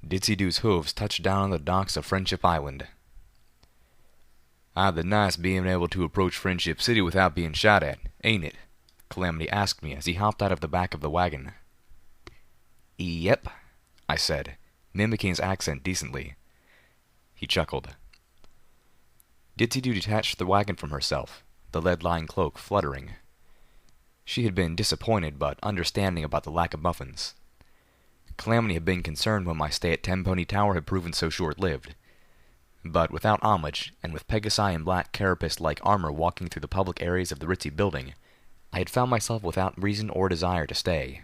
Ditsy Doo's hooves touched down on the docks of Friendship Island. "Ah, the nice being able to approach Friendship City without being shot at, ain't it?" Calamity asked me as he hopped out of the back of the wagon. "Yep," I said, mimicking his accent decently. He chuckled. Ditsy Doo detached the wagon from herself, the lead-lined cloak fluttering. She had been disappointed but understanding about the lack of muffins. Calamity had been concerned when my stay at Tenpony Tower had proven so short-lived. But without homage, and with Pegasi in black carapace-like armor walking through the public areas of the ritzy building, I had found myself without reason or desire to stay.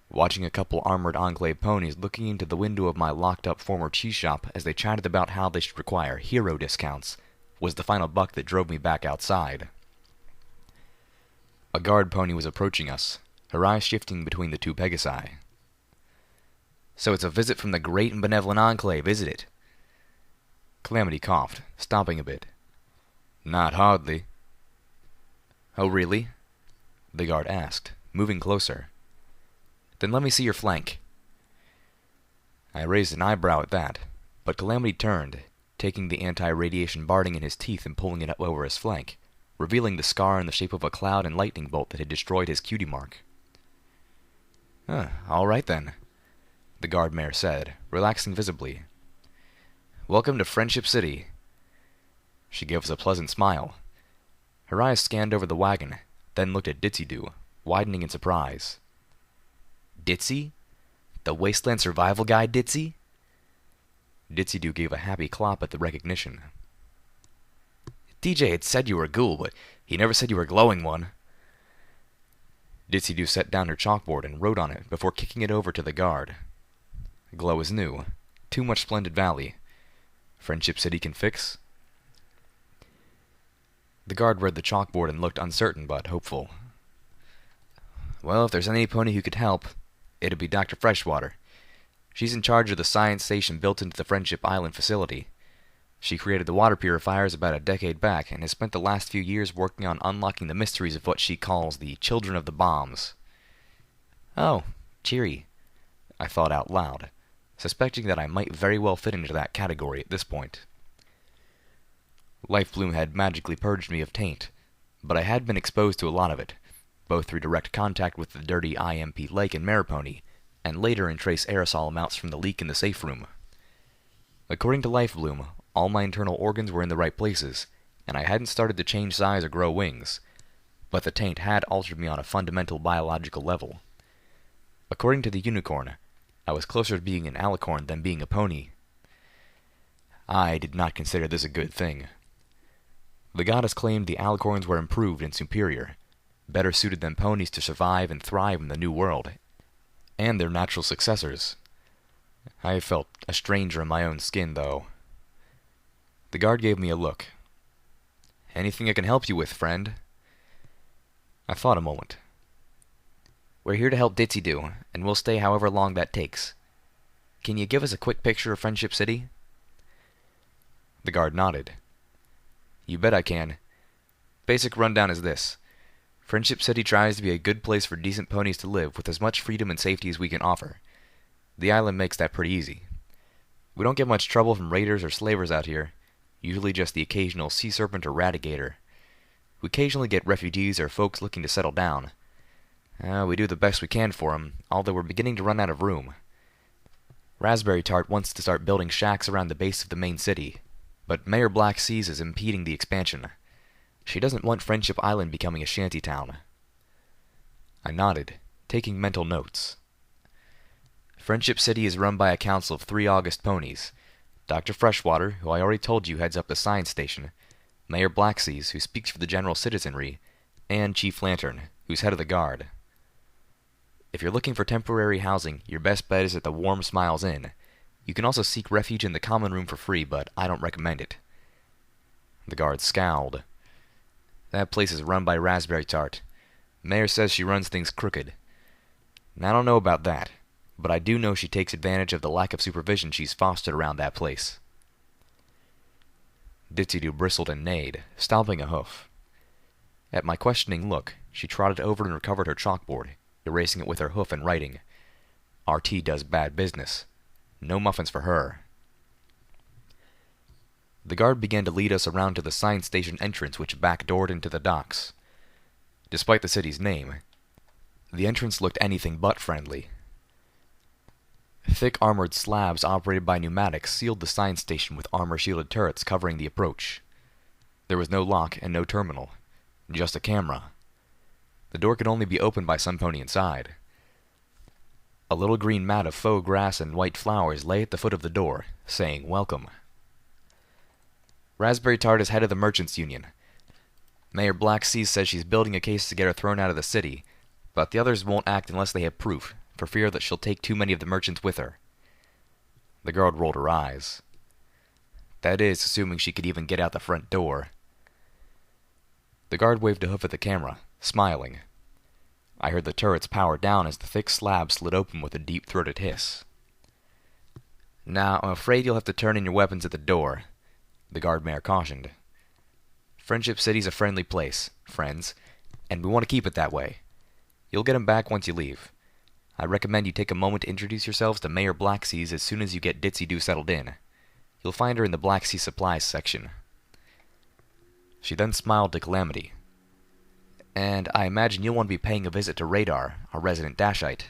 Watching a couple armored Enclave ponies looking into the window of my locked-up former cheese shop as they chatted about how they should require hero discounts was the final buck that drove me back outside. A guard pony was approaching us, her eyes shifting between the two Pegasi. "So it's a visit from the great and benevolent Enclave, isn't it?" Calamity coughed, stomping a bit. "Not hardly." "Oh, really?" the guard asked, moving closer. "Then let me see your flank." I raised an eyebrow at that, but Calamity turned, taking the anti-radiation barding in his teeth and pulling it up over his flank, revealing the scar in the shape of a cloud and lightning bolt that had destroyed his cutie mark. "All right then," the guard mare said, relaxing visibly. "Welcome to Friendship City." She gave us a pleasant smile. Her eyes scanned over the wagon, then looked at Ditsy Doo, widening in surprise. "Ditsy? The Wasteland Survival Guide Ditsy?" Ditsy Doo gave a happy clap at the recognition. "DJ had said you were a ghoul, but he never said you were a glowing one." Ditsy Doo set down her chalkboard and wrote on it before kicking it over to the guard. "Glow is new. Too much Splendid Valley. Friendship City can fix." The guard read the chalkboard and looked uncertain but hopeful. "Well, if there's any pony who could help, it'd be Dr. Freshwater. She's in charge of the science station built into the Friendship Island facility. She created the water purifiers about a decade back and has spent the last few years working on unlocking the mysteries of what she calls the Children of the Bombs." "Oh, cheery," I thought out loud, suspecting that I might very well fit into that category at this point. Life Bloom had magically purged me of taint, but I had been exposed to a lot of it, both through direct contact with the dirty IMP Lake and Mare Pony, and later in trace aerosol amounts from the leak in the safe room. According to Life Bloom, all my internal organs were in the right places, and I hadn't started to change size or grow wings, but the taint had altered me on a fundamental biological level. According to the unicorn, I was closer to being an alicorn than being a pony. I did not consider this a good thing. The goddess claimed the alicorns were improved and superior, better suited than ponies to survive and thrive in the new world, and their natural successors. I felt a stranger in my own skin, though. The guard gave me a look. "Anything I can help you with, friend?" I thought a moment. "We're here to help Ditsy Doo, and we'll stay however long that takes. Can you give us a quick picture of Friendship City?" The guard nodded. "You bet I can. Basic rundown is this. Friendship City tries to be a good place for decent ponies to live with as much freedom and safety as we can offer. The island makes that pretty easy. We don't get much trouble from raiders or slavers out here, usually just the occasional sea serpent or ratigator. We occasionally get refugees or folks looking to settle down. We do the best we can for them, although we're beginning to run out of room. Raspberry Tart wants to start building shacks around the base of the main city, but Mayor Black Seas is impeding the expansion. She doesn't want Friendship Island becoming a shantytown." I nodded, taking mental notes. "Friendship City is run by a council of 3 August ponies. Dr. Freshwater, who I already told you heads up the science station, Mayor Blackseas, who speaks for the general citizenry, and Chief Lantern, who's head of the guard. If you're looking for temporary housing, your best bet is at the Warm Smiles Inn. You can also seek refuge in the common room for free, but I don't recommend it." The guard scowled. "That place is run by Raspberry Tart. Mayor says she runs things crooked. I don't know about that, but I do know she takes advantage of the lack of supervision she's fostered around that place." Ditsy Doo bristled and neighed, stomping a hoof. At my questioning look, she trotted over and recovered her chalkboard, erasing it with her hoof and writing, "RT does bad business. No muffins for her. The guard began to lead us around to the science station entrance which backdoored into the docks. Despite the city's name, the entrance looked anything but friendly. Thick armored slabs operated by pneumatics sealed the science station with armor-shielded turrets covering the approach. There was no lock and no terminal, just a camera. The door could only be opened by some pony inside. A little green mat of faux grass and white flowers lay at the foot of the door, saying welcome. Raspberry Tart is head of the Merchants' Union. Mayor Blackseas says she's building a case to get her thrown out of the city, but the others won't act unless they have proof, for fear that she'll take too many of the merchants with her. The guard rolled her eyes. That is, assuming she could even get out the front door. The guard waved a hoof at the camera, smiling. I heard the turrets power down as the thick slab slid open with a deep-throated hiss. Now, I'm afraid you'll have to turn in your weapons at the door, the guard mayor cautioned. Friendship City's a friendly place, friends, and we want to keep it that way. You'll get 'em back once you leave. I recommend you take a moment to introduce yourselves to Mayor Blackseas as soon as you get Ditsy settled in. You'll find her in the Black Sea Supplies section. She then smiled to Calamity. And I imagine you'll want to be paying a visit to Radar, our resident Dashite.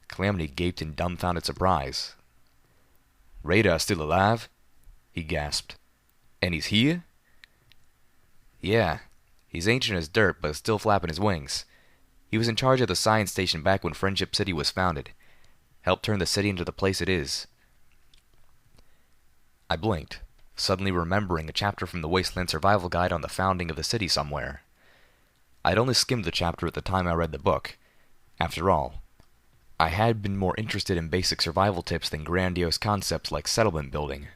Calamity gaped in dumbfounded surprise. Radar's still alive? He gasped. And he's here? Yeah. He's ancient as dirt, but still flapping his wings. He was in charge of the science station back when Friendship City was founded. Helped turn the city into the place it is. I blinked, suddenly remembering a chapter from the Wasteland Survival Guide on the founding of the city somewhere. I'd only skimmed the chapter at the time I read the book. After all, I had been more interested in basic survival tips than grandiose concepts like settlement building.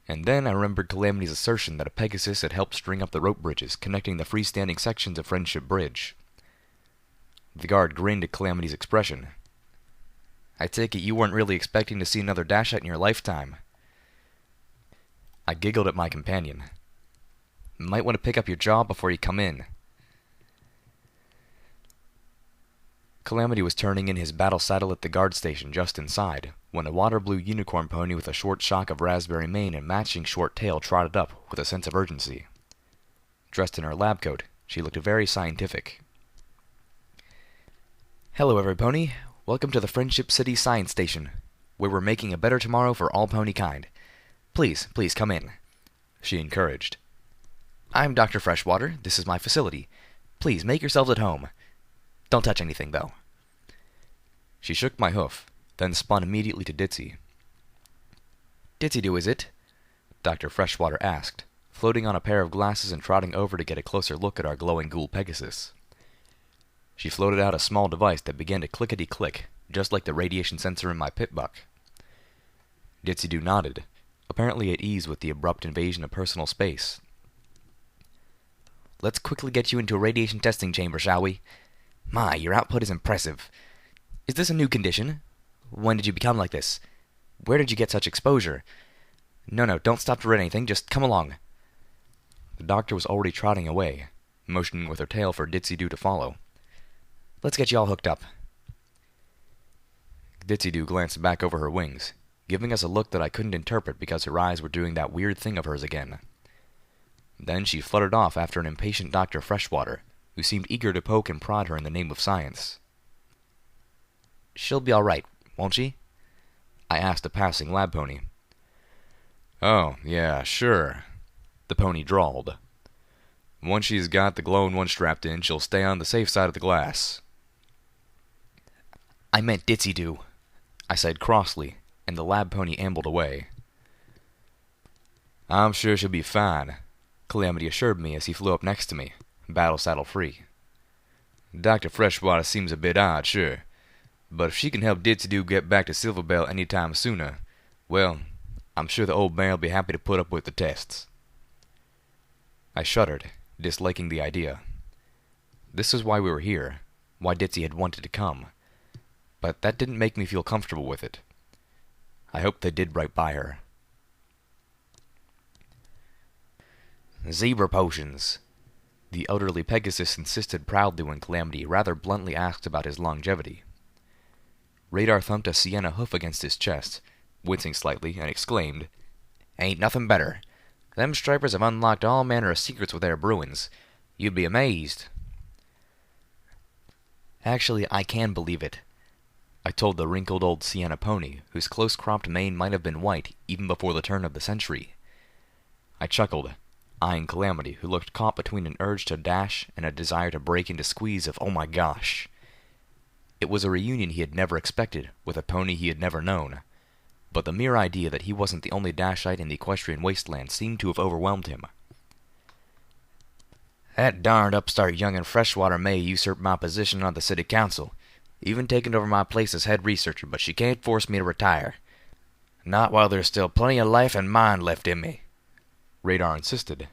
And then I remembered Calamity's assertion that a Pegasus had helped string up the rope bridges connecting the freestanding sections of Friendship Bridge. The guard grinned at Calamity's expression. I take it you weren't really expecting to see another Dashite in your lifetime. I giggled at my companion. Might want to pick up your jaw before you come in. Calamity was turning in his battle saddle at the guard station just inside, when a water-blue unicorn pony with a short shock of raspberry mane and matching short tail trotted up with a sense of urgency. Dressed in her lab coat, she looked very scientific. Hello, every pony. Welcome to the Friendship City Science Station, where we're making a better tomorrow for all pony kind. Please come in, she encouraged. I'm Dr. Freshwater. This is my facility. Please make yourselves at home. Don't touch anything, though. She shook my hoof, then spun immediately to Ditsy. Ditsy, is it? Dr. Freshwater asked, floating on a pair of glasses and trotting over to get a closer look at our glowing ghoul Pegasus. She floated out a small device that began to clickety-click, just like the radiation sensor in my pit-buck. Ditsy nodded, apparently at ease with the abrupt invasion of personal space. Let's quickly get you into a radiation testing chamber, shall we? My, your output is impressive. Is this a new condition? When did you become like this? Where did you get such exposure? No, don't stop to read anything, just come along. The doctor was already trotting away, motioning with her tail for Ditsy to follow. Let's get you all hooked up. Ditsy glanced back over her wings, giving us a look that I couldn't interpret because her eyes were doing that weird thing of hers again. Then she fluttered off after an impatient Dr. Freshwater, who seemed eager to poke and prod her in the name of science. She'll be all right, won't she? I asked a passing lab pony. Oh, yeah, sure, the pony drawled. Once she's got the glowing one strapped in, she'll stay on the safe side of the glass. I meant Ditsy, I said crossly, and the lab pony ambled away. I'm sure she'll be fine, Calamity assured me as he flew up next to me, battle saddle free. Dr. Freshwater seems a bit odd, sure, but if she can help Ditsy get back to Silverbell any time sooner, well, I'm sure the old man will be happy to put up with the tests. I shuddered, disliking the idea. This is why we were here, why Ditsy had wanted to come, but that didn't make me feel comfortable with it. I hoped they did right by her. Zebra potions, the elderly Pegasus insisted proudly when Calamity rather bluntly asked about his longevity. Radar thumped a sienna hoof against his chest, wincing slightly, and exclaimed, "Ain't nothing better. Them stripers have unlocked all manner of secrets with their bruins. You'd be amazed." Actually, I can believe it, I told the wrinkled old sienna pony, whose close-cropped mane might have been white even before the turn of the century. I chuckled, eyeing Calamity, who looked caught between an urge to dash and a desire to break into squeeze of "oh my gosh." It was a reunion he had never expected with a pony he had never known, but the mere idea that he wasn't the only Dashite in the equestrian wasteland seemed to have overwhelmed him. "That darned upstart young'un Freshwater may usurp my position on the city council, even taking over my place as head researcher, but she can't force me to retire. Not while there's still plenty of life and mind left in me," Radar insisted.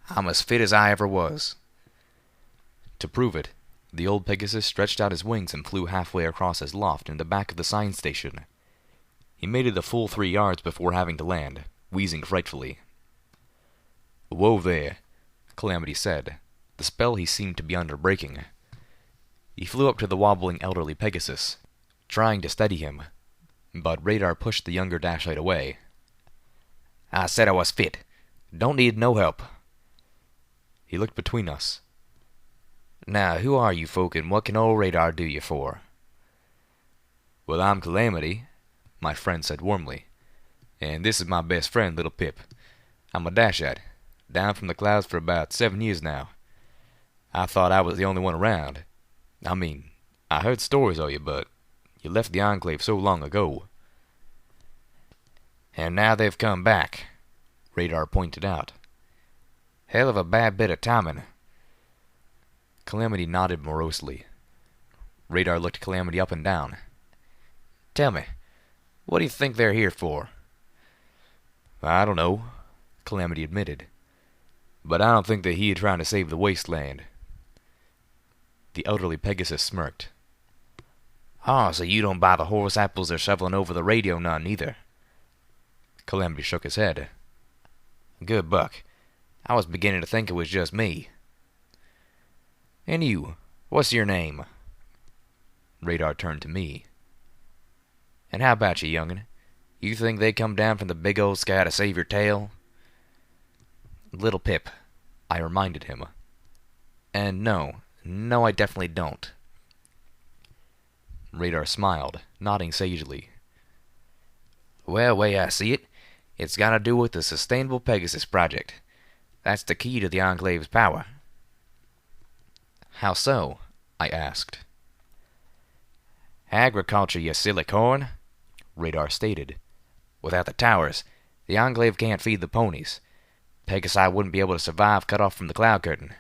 "I'm as fit as I ever was." To prove it, the old Pegasus stretched out his wings and flew halfway across his loft in the back of the science station. He made it a full 3 yards before having to land, wheezing frightfully. "Whoa there," Calamity said, the spell he seemed to be under breaking. He flew up to the wobbling elderly Pegasus, trying to steady him, but Radar pushed the younger Dashite away. "I said I was fit. Don't need no help." He looked between us. "Now, who are you folk, and what can old Radar do you for?" "Well, I'm Calamity," my friend said warmly, "and this is my best friend, Little Pip. I'm a Dashite, down from the clouds for about 7 years now. I thought I was the only one around. I mean, I heard stories of you, but you left the Enclave so long ago." "And now they've come back," Radar pointed out. "Hell of a bad bit of timing." Calamity nodded morosely. Radar looked Calamity up and down. "Tell me, what do you think they're here for?" "I don't know," Calamity admitted. "But I don't think they're here trying to save the wasteland." The elderly Pegasus smirked. "Oh, so you don't buy the horse apples they're shoveling over the radio none, either?" Calamity shook his head. "Good buck. I was beginning to think it was just me." "And you, what's your name?" Radar turned to me. "And how about you, young'un? You think they come down from the big old sky to save your tail?" "Little Pip," I reminded him. "And no, I definitely don't." Radar smiled, nodding sagely. "Well, way I see it, it's got to do with the Sustainable Pegasus Project. That's the key to the Enclave's power." "How so?" I asked. "Agriculture, you silly corn," Radar stated. "Without the towers, the Enclave can't feed the ponies. Pegasi wouldn't be able to survive cut off from the cloud curtain."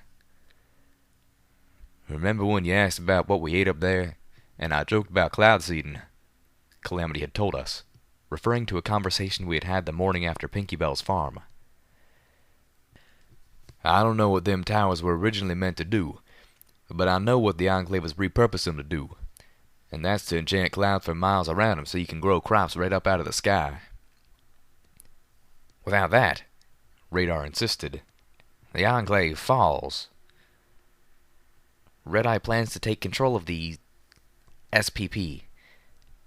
"Remember when you asked about what we ate up there, and I joked about cloud seeding?" Calamity had told us, referring to a conversation we had had the morning after Pinky Bell's farm. "I don't know what them towers were originally meant to do, but I know what the Enclave has repurposed them to do, and that's to enchant clouds for miles around them so you can grow crops right up out of the sky." "Without that," Radar insisted, "the Enclave falls." "Redeye plans to take control of the SPP.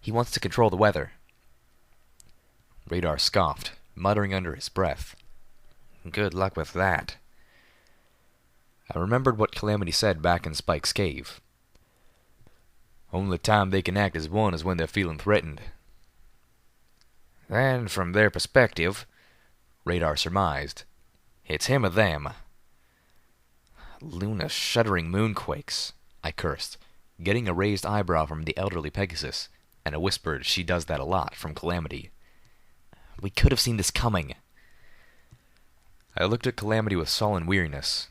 He wants to control the weather." Radar scoffed, muttering under his breath. "Good luck with that." I remembered what Calamity said back in Spike's cave. "Only time they can act as one is when they're feeling threatened." "Then, from their perspective," Radar surmised, "it's him or them." "Luna shuddering moonquakes," I cursed, getting a raised eyebrow from the elderly Pegasus, and a whispered "she does that a lot" from Calamity. We could have seen this coming. I looked at Calamity with sullen weariness.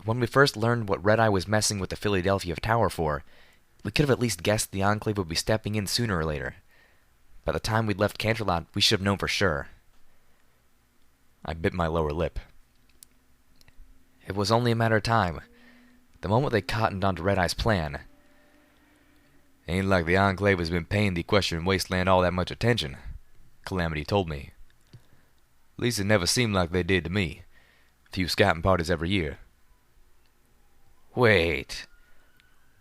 When we first learned what Redeye was messing with the Philadelphia Tower for, we could have at least guessed the Enclave would be stepping in sooner or later. By the time we'd left Canterlot, we should have known for sure. I bit my lower lip. It was only a matter of time. The moment they cottoned onto Redeye's plan. "Ain't like the Enclave has been paying the equestrian wasteland all that much attention," Calamity told me. "At least it never seemed like they did to me. A few scouting parties every year." "Wait."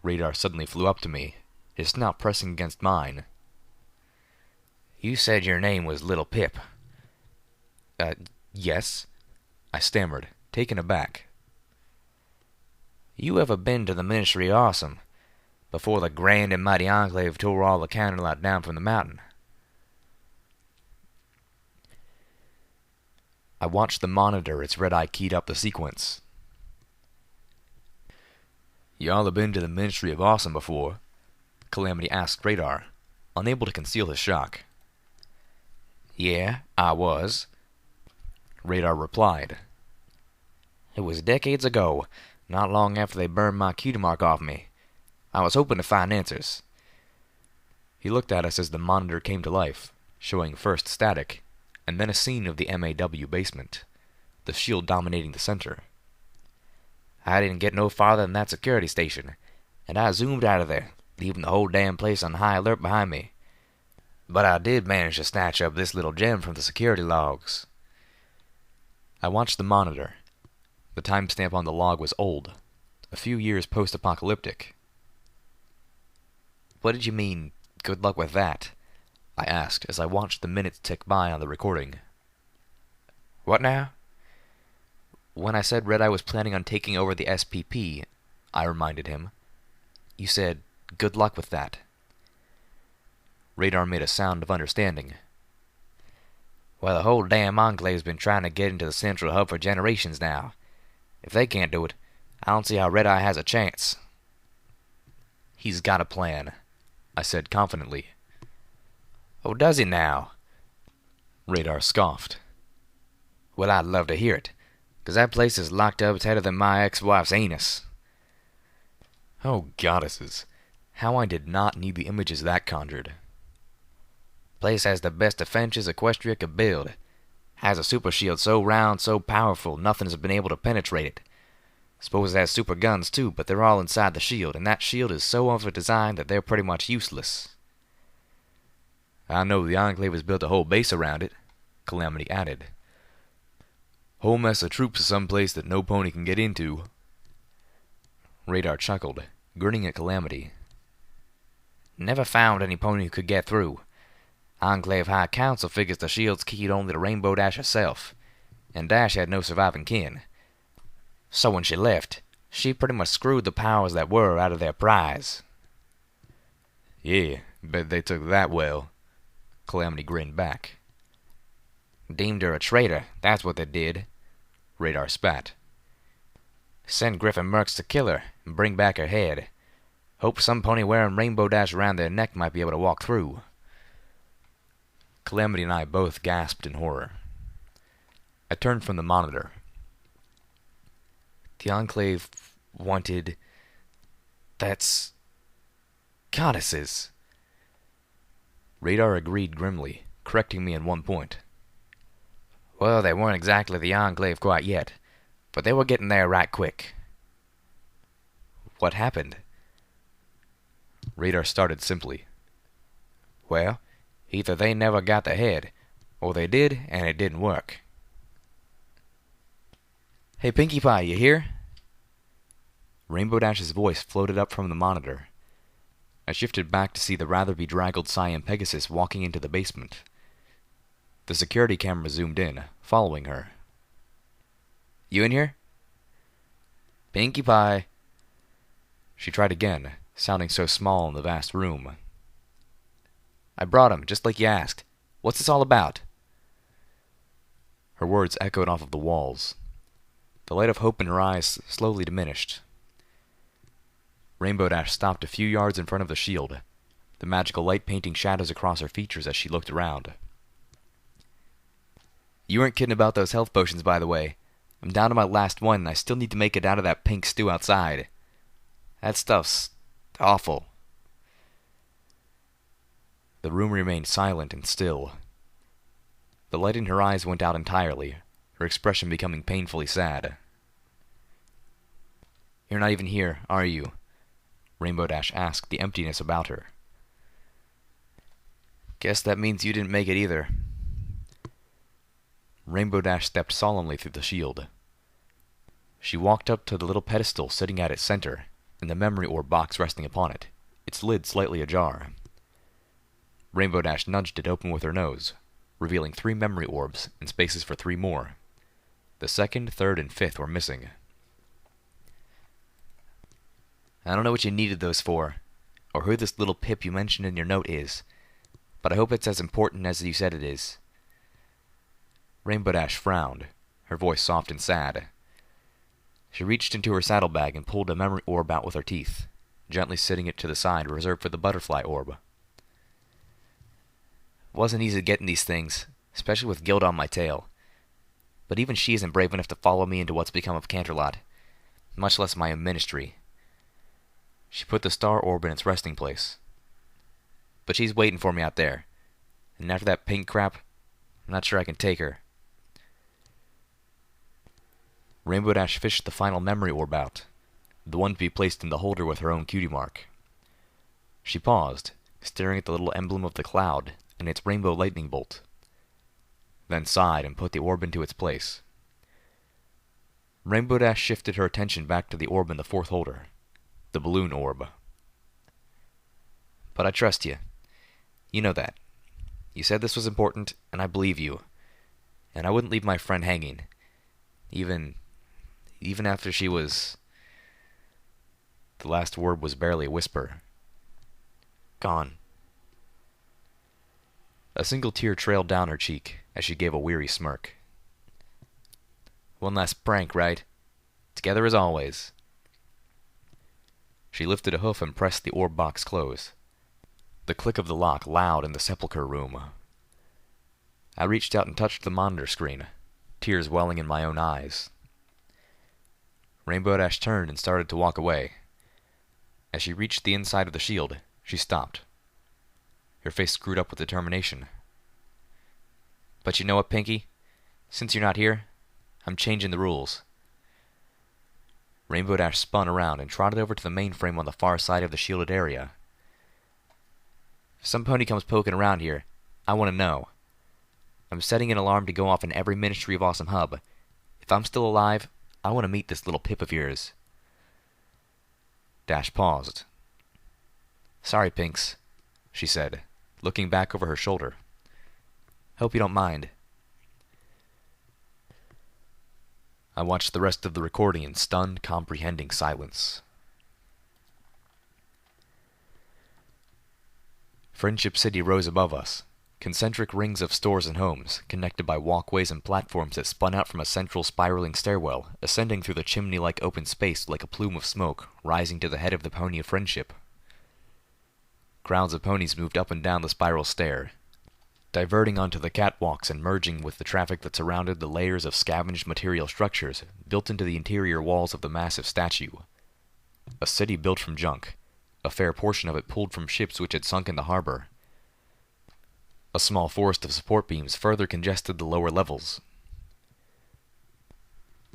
Radar suddenly flew up to me, his snout pressing against mine. "You said your name was Little Pip." Yes," I stammered, taken aback. "You ever been to the Ministry of Awesome, before the grand and mighty Enclave tore all the counterlight down from the mountain?" I watched the monitor, its red eye keyed up the sequence. "Y'all have been to the Ministry of Awesome before?" Calamity asked Radar, unable to conceal his shock. "Yeah, I was," Radar replied. "It was decades ago, not long after they burned my cutie mark off me. I was hoping to find answers." He looked at us as the monitor came to life, showing first static, and then a scene of the MAW basement, the shield dominating the center. "I didn't get no farther than that security station, and I zoomed out of there, leaving the whole damn place on high alert behind me. But I did manage to snatch up this little gem from the security logs." I watched the monitor. The timestamp on the log was old, a few years post-apocalyptic. "What did you mean, good luck with that?" I asked as I watched the minutes tick by on the recording. "What now?" "When I said Redeye was planning on taking over the SPP, I reminded him. You said, good luck with that." Radar made a sound of understanding. "Well, the whole damn Enclave's been trying to get into the central hub for generations now. If they can't do it, I don't see how Redeye has a chance." "He's got a plan," I said confidently. "Oh, does he now?" Radar scoffed. "Well, I'd love to hear it, 'cause that place is locked up tighter than my ex-wife's anus." Oh, goddesses, how I did not need the images that conjured. "Place has the best defenses Equestria could build. Has a super shield so round, so powerful, nothing's been able to penetrate it. Suppose it has super guns too, but they're all inside the shield, and that shield is so over-designed that they're pretty much useless." "I know the Enclave has built a whole base around it," Calamity added. "Whole mess of troops someplace that no pony can get into." Radar chuckled, grinning at Calamity. "Never found any pony who could get through. Enclave High Council figures the shield's keyed only to Rainbow Dash herself, and Dash had no surviving kin. So when she left, she pretty much screwed the powers that were out of their prize." "Yeah, bet they took that well." Calamity grinned back. "Deemed her a traitor, that's what they did." Radar spat. "Sent Griffin Mercs to kill her and bring back her head. Hope some pony wearing Rainbow Dash around their neck might be able to walk through." Calamity and I both gasped in horror. I turned from the monitor. "The Enclave wanted... That's... goddesses." Radar agreed grimly, correcting me in one point. "Well, they weren't exactly the Enclave quite yet, but they were getting there right quick." "What happened?" Radar started simply. "Well, either they never got the head, or they did and it didn't work." "Hey, Pinkie Pie, you here?" Rainbow Dash's voice floated up from the monitor. I shifted back to see the rather bedraggled Cyan Pegasus walking into the basement. The security camera zoomed in, following her. "You in here?" "Pinkie Pie." She tried again, sounding so small in the vast room. "I brought him, just like you asked. What's this all about?" Her words echoed off of the walls. The light of hope in her eyes slowly diminished. Rainbow Dash stopped a few yards in front of the shield, the magical light painting shadows across her features as she looked around. "You weren't kidding about those health potions, by the way. I'm down to my last one, and I still need to make it out of that pink stew outside. That stuff's awful." The room remained silent and still. The light in her eyes went out entirely, her expression becoming painfully sad. "You're not even here, are you?" Rainbow Dash asked the emptiness about her. "Guess that means you didn't make it either." Rainbow Dash stepped solemnly through the shield. She walked up to the little pedestal sitting at its center, and the memory orb box resting upon it, its lid slightly ajar. Rainbow Dash nudged it open with her nose, revealing 3 memory orbs and spaces for 3 more. The 2nd, 3rd, and 5th were missing. I don't know what you needed those for, or who this little pip you mentioned in your note is, but I hope it's as important as you said it is. Rainbow Dash frowned, her voice soft and sad. She reached into her saddlebag and pulled a memory orb out with her teeth, gently sitting it to the side reserved for the butterfly orb. Wasn't easy getting these things, especially with Gilda on my tail. But even she isn't brave enough to follow me into what's become of Canterlot, much less my own ministry. She put the star orb in its resting place. But she's waiting for me out there, and after that pink crap, I'm not sure I can take her. Rainbow Dash fished the final memory orb out, the one to be placed in the holder with her own cutie mark. She paused, staring at the little emblem of the cloud and its rainbow lightning bolt, then sighed and put the orb into its place. Rainbow Dash shifted her attention back to the orb in the 4th holder, the balloon orb. But I trust you. You know that. You said this was important, and I believe you. And I wouldn't leave my friend hanging, even after she was... The last word was barely a whisper. Gone. A single tear trailed down her cheek as she gave a weary smirk. One last prank, right? Together as always. She lifted a hoof and pressed the orb box close, the click of the lock loud in the sepulchre room. I reached out and touched the monitor screen, tears welling in my own eyes. Rainbow Dash turned and started to walk away. As she reached the inside of the shield, she stopped, her face screwed up with determination. But you know what, Pinky? Since you're not here, I'm changing the rules. Rainbow Dash spun around and trotted over to the mainframe on the far side of the shielded area. If some pony comes poking around here, I want to know. I'm setting an alarm to go off in every Ministry of Awesome hub. If I'm still alive, I want to meet this little pip of yours. Dash paused. Sorry, Pinks, she said, looking back over her shoulder. Hope you don't mind. I watched the rest of the recording in stunned, comprehending silence. Friendship City rose above us, concentric rings of stores and homes, connected by walkways and platforms that spun out from a central spiraling stairwell, ascending through the chimney-like open space like a plume of smoke, rising to the head of the Pony of Friendship. Crowds of ponies moved up and down the spiral stair, diverting onto the catwalks and merging with the traffic that surrounded the layers of scavenged material structures built into the interior walls of the massive statue. A city built from junk, a fair portion of it pulled from ships which had sunk in the harbor. A small forest of support beams further congested the lower levels.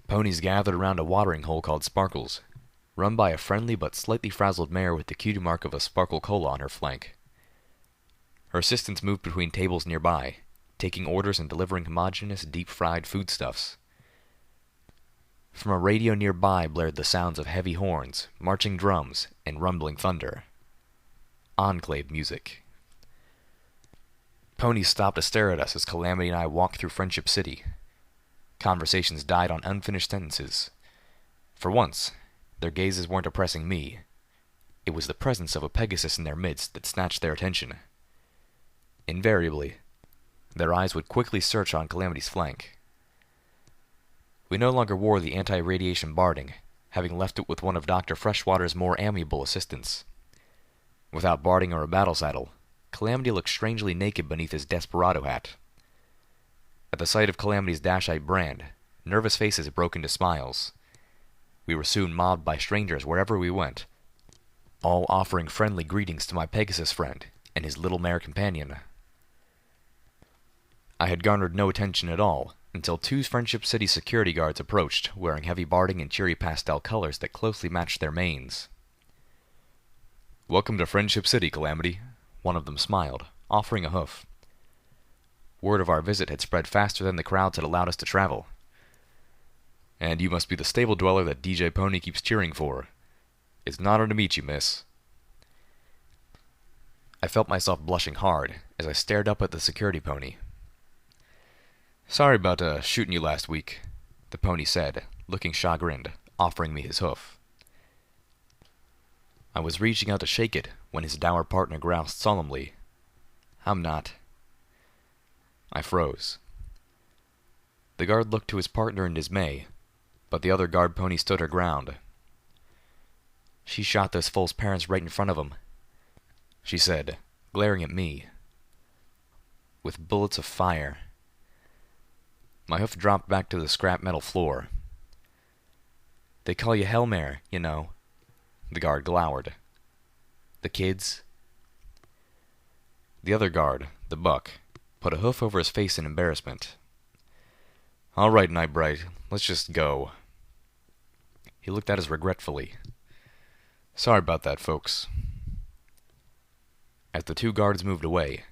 Ponies gathered around a watering hole called Sparkles, run by a friendly but slightly frazzled mare with the cutie mark of a sparkle cola on her flank. Her assistants moved between tables nearby, taking orders and delivering homogeneous, deep-fried foodstuffs. From a radio nearby blared the sounds of heavy horns, marching drums, and rumbling thunder. Enclave music. Ponies stopped to stare at us as Calamity and I walked through Friendship City. Conversations died on unfinished sentences. For once, their gazes weren't oppressing me. It was the presence of a Pegasus in their midst that snatched their attention. Invariably, their eyes would quickly search on Calamity's flank. We no longer wore the anti-radiation barding, having left it with one of Dr. Freshwater's more amiable assistants. Without barding or a battle saddle, Calamity looked strangely naked beneath his desperado hat. At the sight of Calamity's Dashite brand, nervous faces broke into smiles. We were soon mobbed by strangers wherever we went, all offering friendly greetings to my Pegasus friend and his little mare companion. I had garnered no attention at all until 2 Friendship City security guards approached, wearing heavy barding and cheery pastel colors that closely matched their manes. "Welcome to Friendship City, Calamity," one of them smiled, offering a hoof. Word of our visit had spread faster than the crowds had allowed us to travel. "And you must be the stable dweller that DJ Pony keeps cheering for. It's an honor to meet you, miss." I felt myself blushing hard as I stared up at the security pony. "Sorry about shooting you last week," the pony said, looking chagrined, offering me his hoof. I was reaching out to shake it when his dour partner groused solemnly, "I'm not." I froze. The guard looked to his partner in dismay, but the other guard pony stood her ground. "She shot those fool's parents right in front of him," she said, glaring at me. "With bullets of fire." My hoof dropped back to the scrap metal floor. "They call you Hellmare, you know," the guard glowered. "The kids?" The other guard, the buck, put a hoof over his face in embarrassment. "All right, Nightbright, let's just go." He looked at us regretfully. "Sorry about that, folks." As the two guards moved away,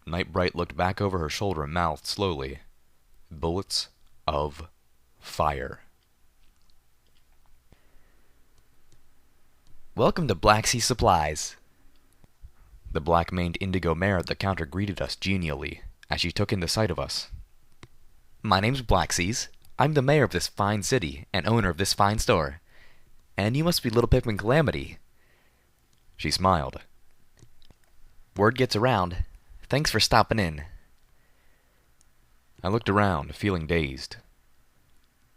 Nightbright looked back over her shoulder and mouthed slowly, "Bullets of fire." "Welcome to Black Sea Supplies." The black-maned indigo mare at the counter greeted us genially as she took in the sight of us. "My name's Blackseas. I'm the mayor of this fine city and owner of this fine store. And you must be Little Pip and Calamity." She smiled. "Word gets around. Thanks for stopping in." I looked around, feeling dazed.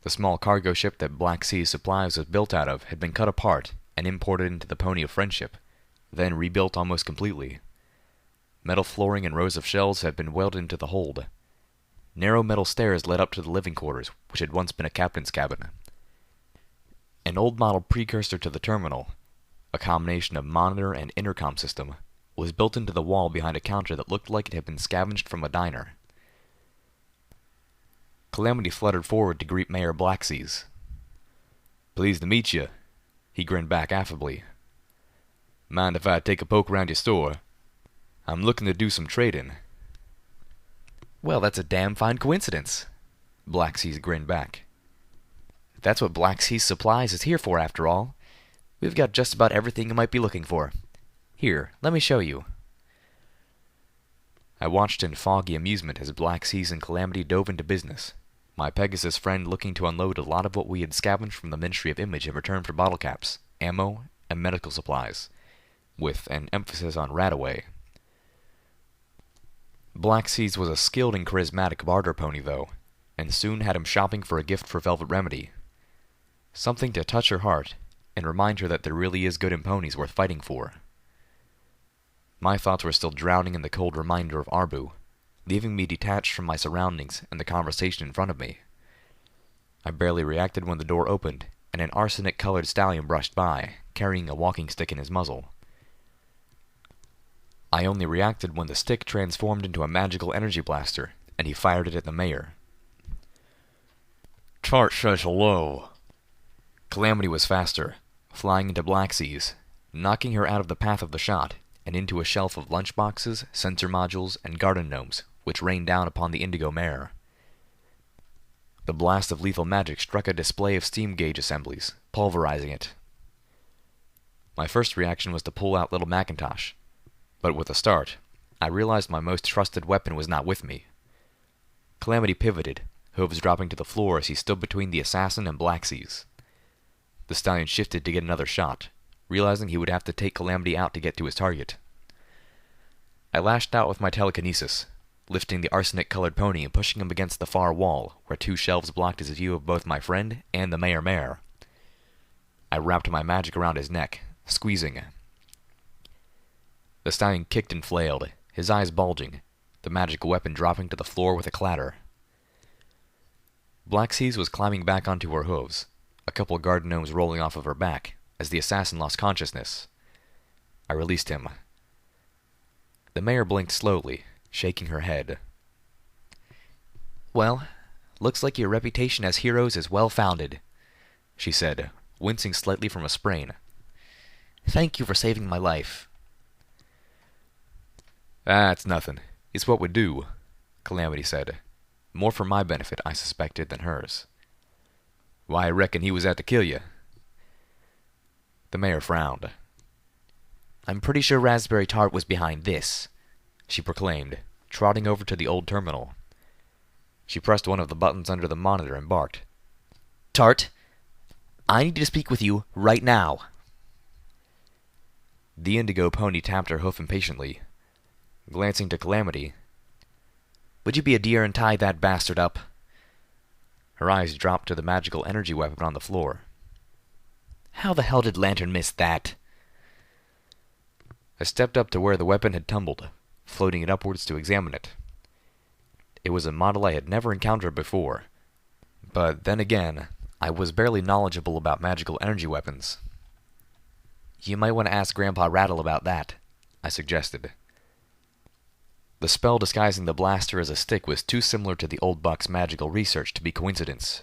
The small cargo ship that Black Sea Supplies was built out of had been cut apart and imported into the Pony of Friendship, then rebuilt almost completely. Metal flooring and rows of shelves had been welded into the hold. Narrow metal stairs led up to the living quarters, which had once been a captain's cabin. An old model precursor to the terminal, a combination of monitor and intercom system, was built into the wall behind a counter that looked like it had been scavenged from a diner. Calamity fluttered forward to greet Mayor Blackseas. "Pleased to meet you," he grinned back affably. "Mind if I take a poke around your store? I'm looking to do some trading." "Well, that's a damn fine coincidence," Blackseas grinned back. "That's what Black Sea Supplies is here for, after all. We've got just about everything you might be looking for. Here, let me show you." I watched in foggy amusement as Blackseas and Calamity dove into business, my Pegasus friend looking to unload a lot of what we had scavenged from the Ministry of Image in return for bottle caps, ammo, and medical supplies, with an emphasis on Radaway. Blackseas was a skilled and charismatic barter pony, though, and soon had him shopping for a gift for Velvet Remedy. Something to touch her heart and remind her that there really is good in ponies worth fighting for. My thoughts were still drowning in the cold reminder of Arbu, leaving me detached from my surroundings and the conversation in front of me. I barely reacted when the door opened and an arsenic-colored stallion brushed by, carrying a walking stick in his muzzle. I only reacted when the stick transformed into a magical energy blaster, and he fired it at the mayor. "Tart says hello." Calamity was faster, flying into Blackseas, knocking her out of the path of the shot, and into a shelf of lunchboxes, sensor modules, and garden gnomes, which rained down upon the indigo mare. The blast of lethal magic struck a display of steam gauge assemblies, pulverizing it. My first reaction was to pull out Little Macintosh, but with a start, I realized my most trusted weapon was not with me. Calamity pivoted, hooves dropping to the floor as he stood between the assassin and Blackseas. The stallion shifted to get another shot, realizing he would have to take Calamity out to get to his target. I lashed out with my telekinesis, lifting the arsenic-colored pony and pushing him against the far wall, where two shelves blocked his view of both my friend and the mayor mare. I wrapped my magic around his neck, squeezing. The stallion kicked and flailed, his eyes bulging, the magic weapon dropping to the floor with a clatter. Blackseas was climbing back onto her hooves, a couple of garden gnomes rolling off of her back, as the assassin lost consciousness. I released him. The mayor blinked slowly, shaking her head. "Well, looks like your reputation as heroes is well-founded," she said, wincing slightly from a sprain. "Thank you for saving my life." "Ah, it's nothing. It's what we do," Calamity said, more for my benefit, I suspected, than hers. "Why, I reckon he was out to kill you." The mayor frowned. I'm pretty sure Raspberry Tart was behind this, she proclaimed, trotting over to the old terminal. She pressed one of the buttons under the monitor and barked. "Tart, I need to speak with you right now." The indigo pony tapped her hoof impatiently. Glancing to Calamity, "Would you be a dear and tie that bastard up?" Her eyes dropped to the magical energy weapon on the floor. "How the hell did Lantern miss that?" I stepped up to where the weapon had tumbled, floating it upwards to examine it. It was a model I had never encountered before, but then again, I was barely knowledgeable about magical energy weapons. "You might want to ask Grandpa Rattle about that," I suggested. The spell disguising the blaster as a stick was too similar to the old buck's magical research to be coincidence.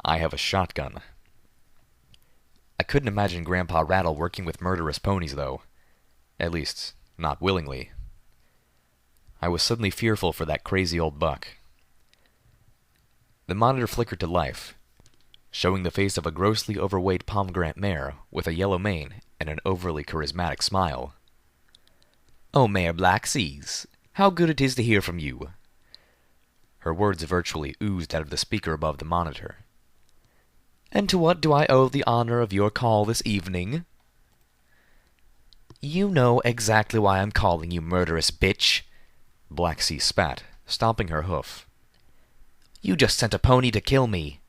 I have a shotgun. I couldn't imagine Grandpa Rattle working with murderous ponies, though. At least, not willingly. I was suddenly fearful for that crazy old buck. The monitor flickered to life, showing the face of a grossly overweight pomegranate mare with a yellow mane and an overly charismatic smile. "Oh, Mayor Black Seas, how good it is to hear from you." Her words virtually oozed out of the speaker above the monitor. "And to what do I owe the honor of your call this evening?" "You know exactly why I'm calling you, murderous bitch," Black Sea spat, stomping her hoof. "You just sent a pony to kill me."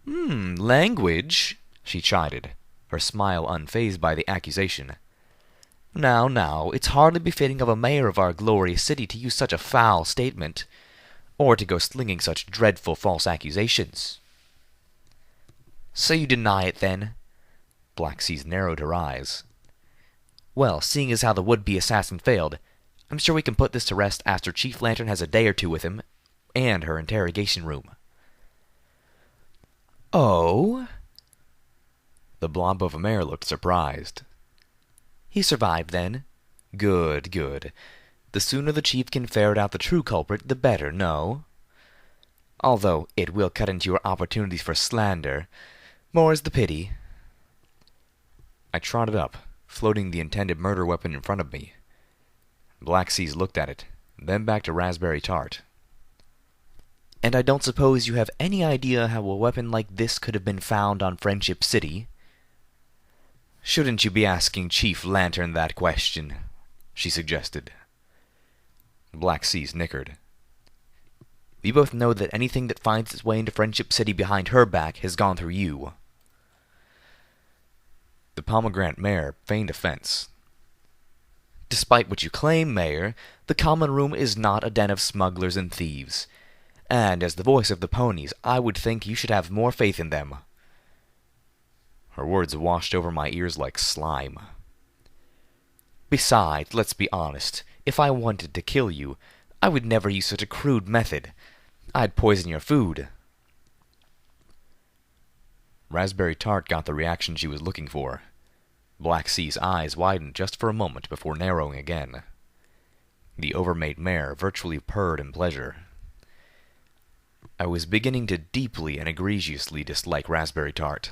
Language," she chided, her smile unfazed by the accusation. Now, it's hardly befitting of a mayor of our glorious city to use such a foul statement, or to go slinging such dreadful false accusations." "So you deny it, then?" Black Seas narrowed her eyes. "Well, seeing as how the would-be assassin failed, I'm sure we can put this to rest after Chief Lantern has a day or two with him, and her interrogation room." "Oh?" The blob of a mare looked surprised. "He survived, then? Good. The sooner the chief can ferret out the true culprit, the better, no? Although it will cut into your opportunities for slander. More's the pity." I trotted up, floating the intended murder weapon in front of me. Black Seas looked at it, then back to Raspberry Tart. "And I don't suppose you have any idea how a weapon like this could have been found on Friendship City?" "Shouldn't you be asking Chief Lantern that question?" she suggested. Black Seas nickered. "We both know that anything that finds its way into Friendship City behind her back has gone through you." The pomegranate mare feigned offense. "Despite what you claim, Mayor, the common room is not a den of smugglers and thieves. And as the voice of the ponies, I would think you should have more faith in them." Her words washed over my ears like slime. "Besides, let's be honest, if I wanted to kill you, I would never use such a crude method. I'd poison your food." Raspberry Tart got the reaction she was looking for. Black Sea's eyes widened just for a moment before narrowing again. The overmade mare virtually purred in pleasure. I was beginning to deeply and egregiously dislike Raspberry Tart.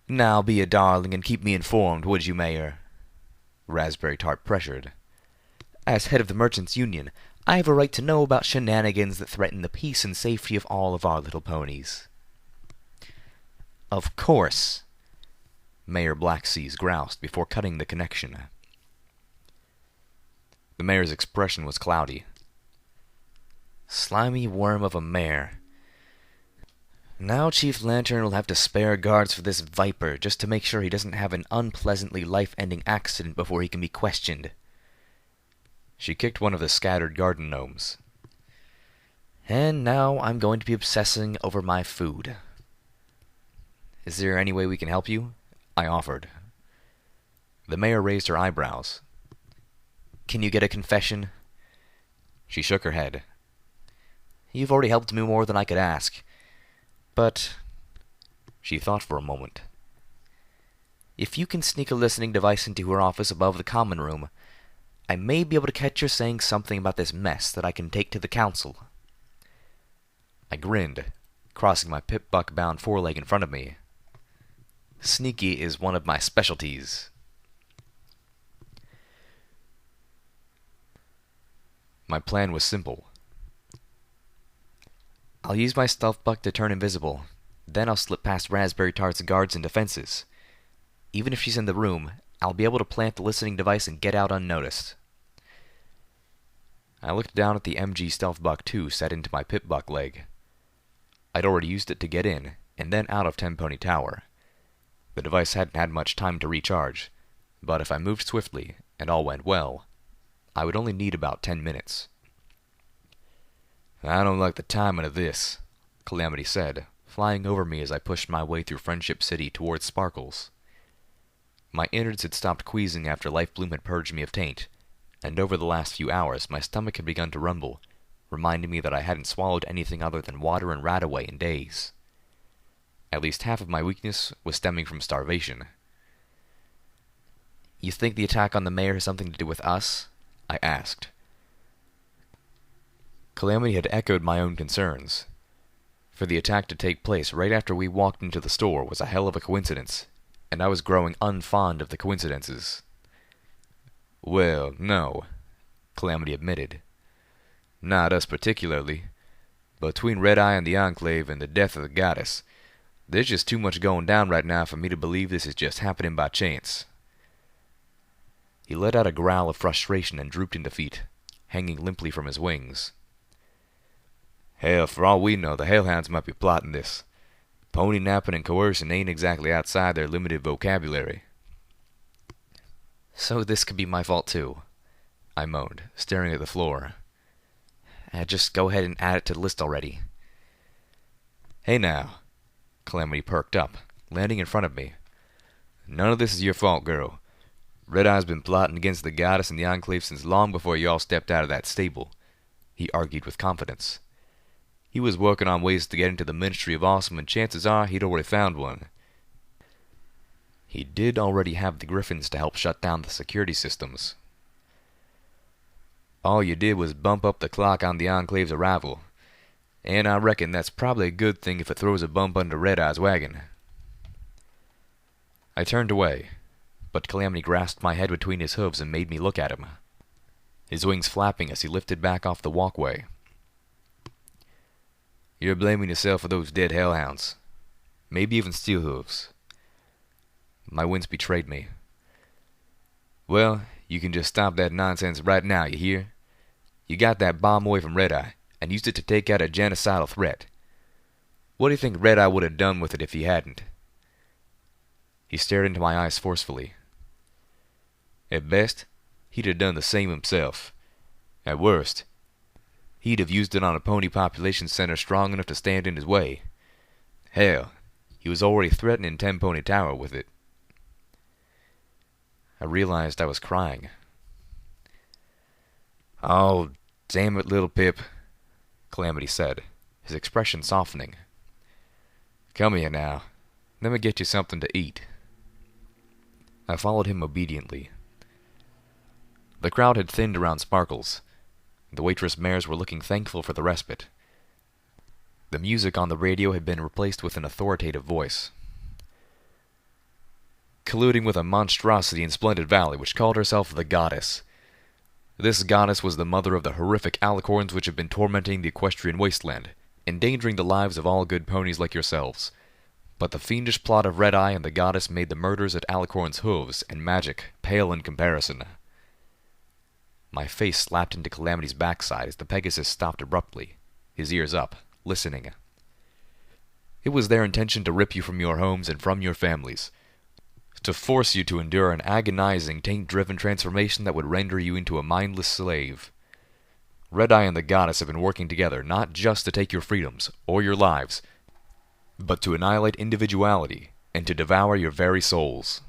"Now be a darling and keep me informed, would you, Mayor?" Raspberry Tart pressured. "As head of the Merchants' Union, I have a right to know about shenanigans that threaten the peace and safety of all of our little ponies." "Of course," Mayor Black Seas groused before cutting the connection. The mayor's expression was cloudy. "Slimy worm of a mare. Now Chief Lantern will have to spare guards for this viper just to make sure he doesn't have an unpleasantly life-ending accident before he can be questioned." She kicked one of the scattered garden gnomes. "And now I'm going to be obsessing over my food." "Is there any way we can help you?" I offered. The mayor raised her eyebrows. "Can you get a confession?" She shook her head. "You've already helped me more than I could ask. But," she thought for a moment, "if you can sneak a listening device into her office above the common room, I may be able to catch her saying something about this mess that I can take to the council." I grinned, crossing my pip-buck-bound foreleg in front of me. Sneaky is one of my specialties. My plan was simple. I'll use my stealth buck to turn invisible. Then I'll slip past Raspberry Tart's guards and defenses. Even if she's in the room, I'll be able to plant the listening device and get out unnoticed. I looked down at the MG Stealth Buck 2 set into my pit buck leg. I'd already used it to get in, and then out of Tenpony Tower. The device hadn't had much time to recharge, but if I moved swiftly, and all went well, I would only need about 10 minutes. I don't like the timing of this, Calamity said, flying over me as I pushed my way through Friendship City towards Sparkles. My innards had stopped queasing after Life Bloom had purged me of taint, and over the last few hours my stomach had begun to rumble, reminding me that I hadn't swallowed anything other than water and Radaway in days. At least half of my weakness was stemming from starvation. You think the attack on the mayor has something to do with us? I asked. Calamity had echoed my own concerns. For the attack to take place right after we walked into the store was a hell of a coincidence, and I was growing unfond of the coincidences. Well, no, Calamity admitted. Not us particularly. Between Redeye and the Enclave and the death of the goddess, there's just too much going down right now for me to believe this is just happening by chance. He let out a growl of frustration and drooped into feet, hanging limply from his wings. Hell, for all we know, the Hellhounds might be plotting this. Pony napping and coercing ain't exactly outside their limited vocabulary. So this could be my fault too, I moaned, staring at the floor. Just go ahead and add it to the list already. Hey now, Calamity perked up, landing in front of me. None of this is your fault, girl. Redeye's been plotting against the goddess and the Enclave since long before you all stepped out of that stable, he argued with confidence. He was working on ways to get into the Ministry of Awesome, and chances are he'd already found one. He did already have the Griffins to help shut down the security systems. All you did was bump up the clock on the Enclave's arrival, and I reckon that's probably a good thing if it throws a bump under Redeye's wagon. I turned away, but Calamity grasped my head between his hooves and made me look at him, his wings flapping as he lifted back off the walkway. You're blaming yourself for those dead hellhounds. Maybe even Steelhooves. My winds betrayed me. Well, you can just stop that nonsense right now, you hear? You got that bomb away from Redeye, and used it to take out a genocidal threat. What do you think Redeye would have done with it if he hadn't? He stared into my eyes forcefully. At best, he'd have done the same himself. At worst, he'd have used it on a pony population center strong enough to stand in his way. Hell, he was already threatening Tenpony Tower with it. I realized I was crying. Oh, damn it, little Pip, Calamity said, his expression softening. Come here now. Let me get you something to eat. I followed him obediently. The crowd had thinned around Sparkles. The waitress mares were looking thankful for the respite. The music on the radio had been replaced with an authoritative voice. Colluding with a monstrosity in Splendid Valley which called herself the Goddess. This goddess was the mother of the horrific alicorns which have been tormenting the equestrian wasteland, endangering the lives of all good ponies like yourselves. But the fiendish plot of Redeye and the goddess made the murders at Alicorn's hooves and magic pale in comparison. My face slapped into Calamity's backside as the Pegasus stopped abruptly, his ears up, listening. It was their intention to rip you from your homes and from your families, to force you to endure an agonizing, taint-driven transformation that would render you into a mindless slave. Redeye and the goddess have been working together not just to take your freedoms, or your lives, but to annihilate individuality, and to devour your very souls.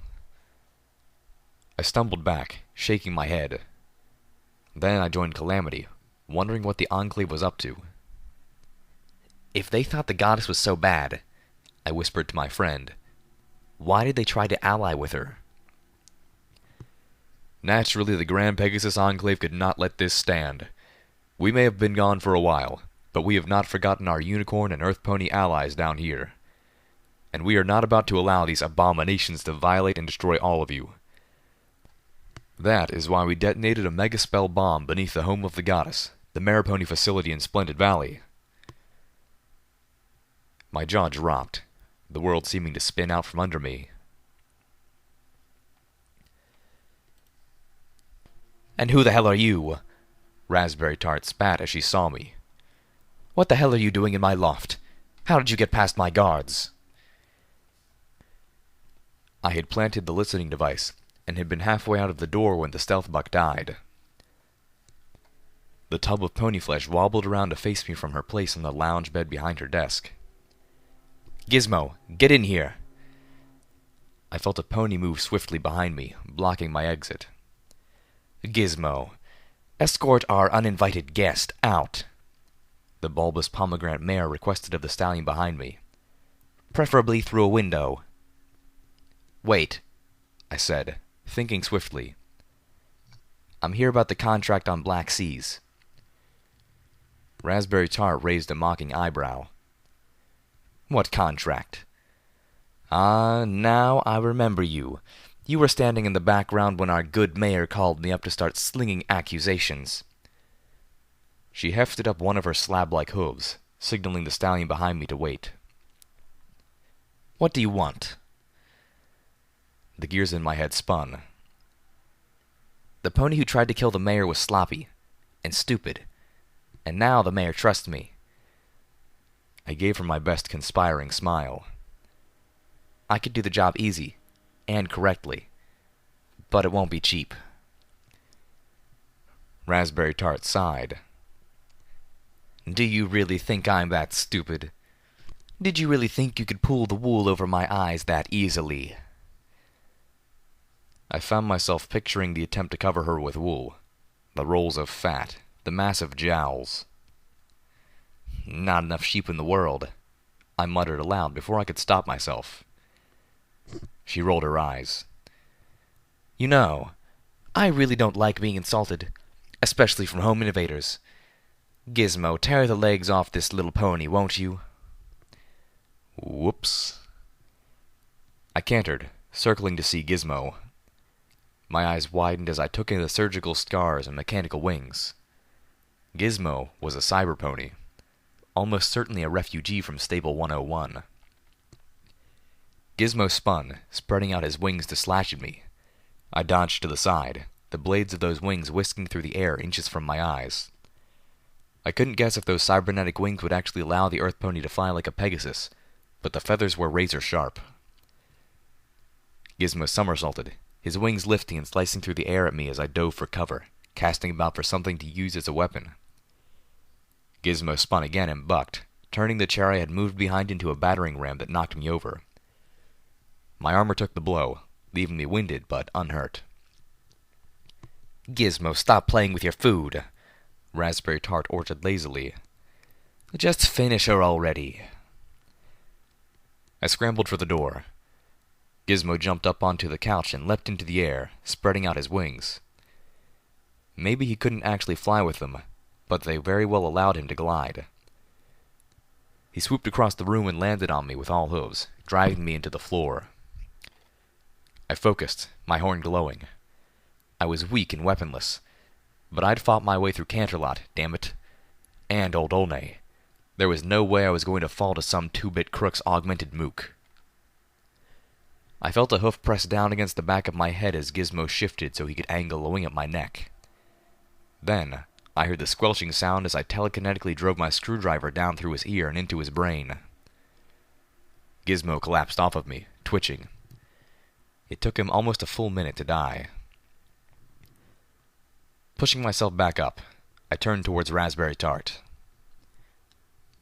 I stumbled back, shaking my head. Then I joined Calamity, wondering what the Enclave was up to. If they thought the goddess was so bad, I whispered to my friend, why did they try to ally with her? Naturally, the Grand Pegasus Enclave could not let this stand. We may have been gone for a while, but we have not forgotten our unicorn and earth pony allies down here. and we are not about to allow these abominations to violate and destroy all of you. That is why we detonated a mega-spell bomb beneath the home of the goddess, the Maripony facility in Splendid Valley. My jaw dropped, the world seeming to spin out from under me. "And who the hell are you?" Raspberry Tart spat as she saw me. "What the hell are you doing in my loft? How did you get past my guards?" I had planted the listening device, and had been halfway out of the door when the stealth buck died. The tub of pony flesh wobbled around to face me from her place on the lounge bed behind her desk. "Gizmo, get in here!" I felt a pony move swiftly behind me, blocking my exit. "Gizmo, escort our uninvited guest out," the bulbous pomegranate mare requested of the stallion behind me. "Preferably through a window." "Wait," I said, thinking swiftly. "I'm here about the contract on Black Seas." Raspberry Tart raised a mocking eyebrow. "What contract?" "Ah, now I remember you. You were standing in the background when our good mayor called me up to start slinging accusations." She hefted up one of her slab-like hooves, signaling the stallion behind me to wait. "What do you want?" The gears in my head spun. The pony who tried to kill the mayor was sloppy and stupid, and now the mayor trusts me. I gave her my best conspiring smile. I could do the job easy and correctly, but it won't be cheap. Raspberry Tart sighed. "Do you really think I'm that stupid? Did you really think you could pull the wool over my eyes that easily?" I found myself picturing the attempt to cover her with wool, the rolls of fat, the massive jowls. "Not enough sheep in the world," I muttered aloud before I could stop myself. She rolled her eyes. "You know, I really don't like being insulted, especially from home invaders. Gizmo, tear the legs off this little pony, won't you?" Whoops. I cantered, circling to see Gizmo. My eyes widened as I took in the surgical scars and mechanical wings. Gizmo was a cyber pony, almost certainly a refugee from Stable 101. Gizmo spun, spreading out his wings to slash at me. I dodged to the side, the blades of those wings whisking through the air inches from my eyes. I couldn't guess if those cybernetic wings would actually allow the Earth pony to fly like a Pegasus, but the feathers were razor sharp. Gizmo somersaulted, his wings lifting and slicing through the air at me as I dove for cover, casting about for something to use as a weapon. Gizmo spun again and bucked, turning the chair I had moved behind into a battering ram that knocked me over. My armor took the blow, leaving me winded but unhurt. "Gizmo, stop playing with your food," Raspberry Tart ordered lazily. "Just finish her already." I scrambled for the door. Gizmo jumped up onto the couch and leapt into the air, spreading out his wings. Maybe he couldn't actually fly with them, but they very well allowed him to glide. He swooped across the room and landed on me with all hooves, dragging me into the floor. I focused, my horn glowing. I was weak and weaponless, but I'd fought my way through Canterlot, damn it. And Old Olney. There was no way I was going to fall to some 2-bit crook's augmented mook. I felt a hoof press down against the back of my head as Gizmo shifted so he could angle a wing at my neck. Then, I heard the squelching sound as I telekinetically drove my screwdriver down through his ear and into his brain. Gizmo collapsed off of me, twitching. It took him almost a full minute to die. Pushing myself back up, I turned towards Raspberry Tart.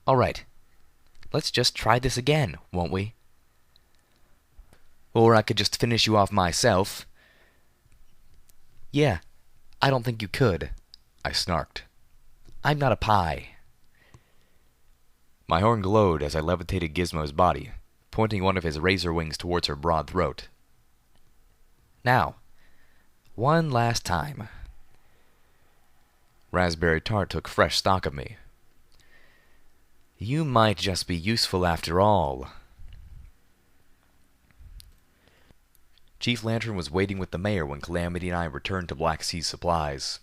"All right, let's just try this again, won't we? Or I could just finish you off myself." "Yeah, I don't think you could," I snarked. "I'm not a pie." My horn glowed as I levitated Gizmo's body, pointing one of his razor wings towards her broad throat. "Now, one last time." Raspberry Tart took fresh stock of me. "You might just be useful after all." Chief Lantern was waiting with the mayor when Calamity and I returned to Black Sea Supplies.